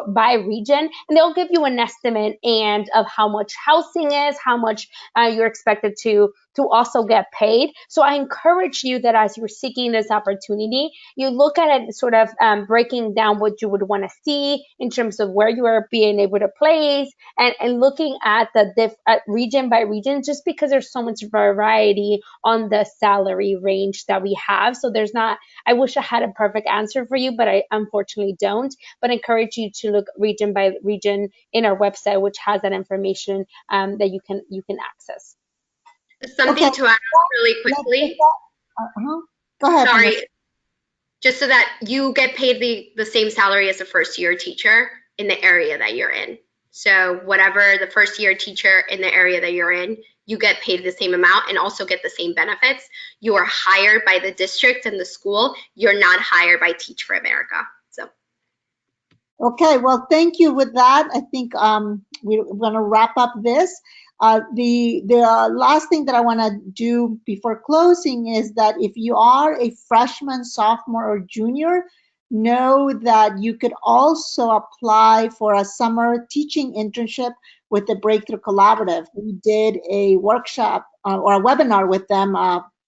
Speaker 2: by region, and they'll give you an estimate and of how much housing is, how much you're expected to also get paid. So I encourage you that as you're seeking this opportunity, you look at it sort of breaking down what you would want to see in terms of where you are being able to place, and looking at the region by region, just because there's so much variety on the salary range that we have. So there's not, I wish I had a perfect answer for you, but I unfortunately don't. But I encourage you to look region by region in our website, which has that information that you can access.
Speaker 4: Something to add really quickly.
Speaker 1: Go ahead.
Speaker 4: Sorry. Just so that you get paid the same salary as a first year teacher in the area that you're in. So whatever the first year teacher in the area that you're in, you get paid the same amount and also get the same benefits. You are hired by the district and the school. You're not hired by Teach for America. So.
Speaker 1: Okay, well, thank you. With that, I think we're going to wrap up this. The last thing that I want to do before closing is that if you are a freshman, sophomore, or junior, know that you could also apply for a summer teaching internship with the Breakthrough Collaborative. We did a workshop or a webinar with them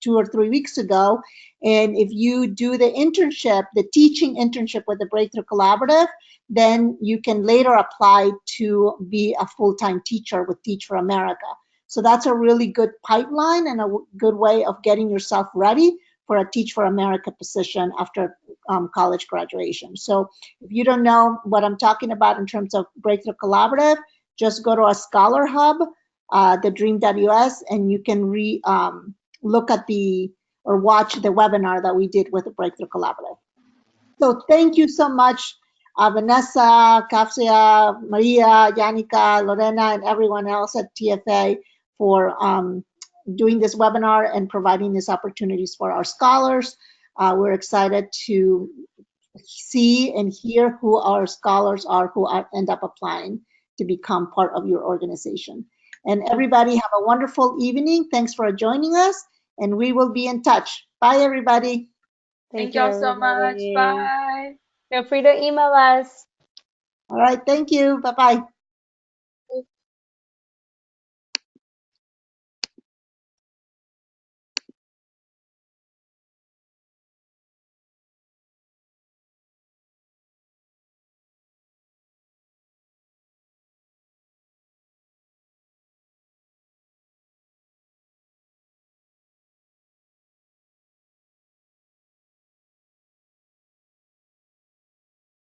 Speaker 1: 2 or 3 weeks ago. And if you do the internship, the teaching internship with the Breakthrough Collaborative, then you can later apply to be a full-time teacher with Teach for America. So that's a really good pipeline and a good way of getting yourself ready for a Teach for America position after college graduation. So if you don't know what I'm talking about in terms of Breakthrough Collaborative, just go to our Scholar Hub, TheDream.Us, and you can look at or watch the webinar that we did with the Breakthrough Collaborative. So thank you so much, Vanessa, Kafsia, Maria, Yanika, Lorena, and everyone else at TFA for doing this webinar and providing these opportunities for our scholars. We're excited to see and hear who our scholars are who end up applying to become part of your organization. And everybody have a wonderful evening. Thanks for joining us, and we will be in touch. Bye, everybody.
Speaker 7: Thank y'all so much. Bye.
Speaker 2: Feel free to email us.
Speaker 1: All right, thank you. Bye-bye.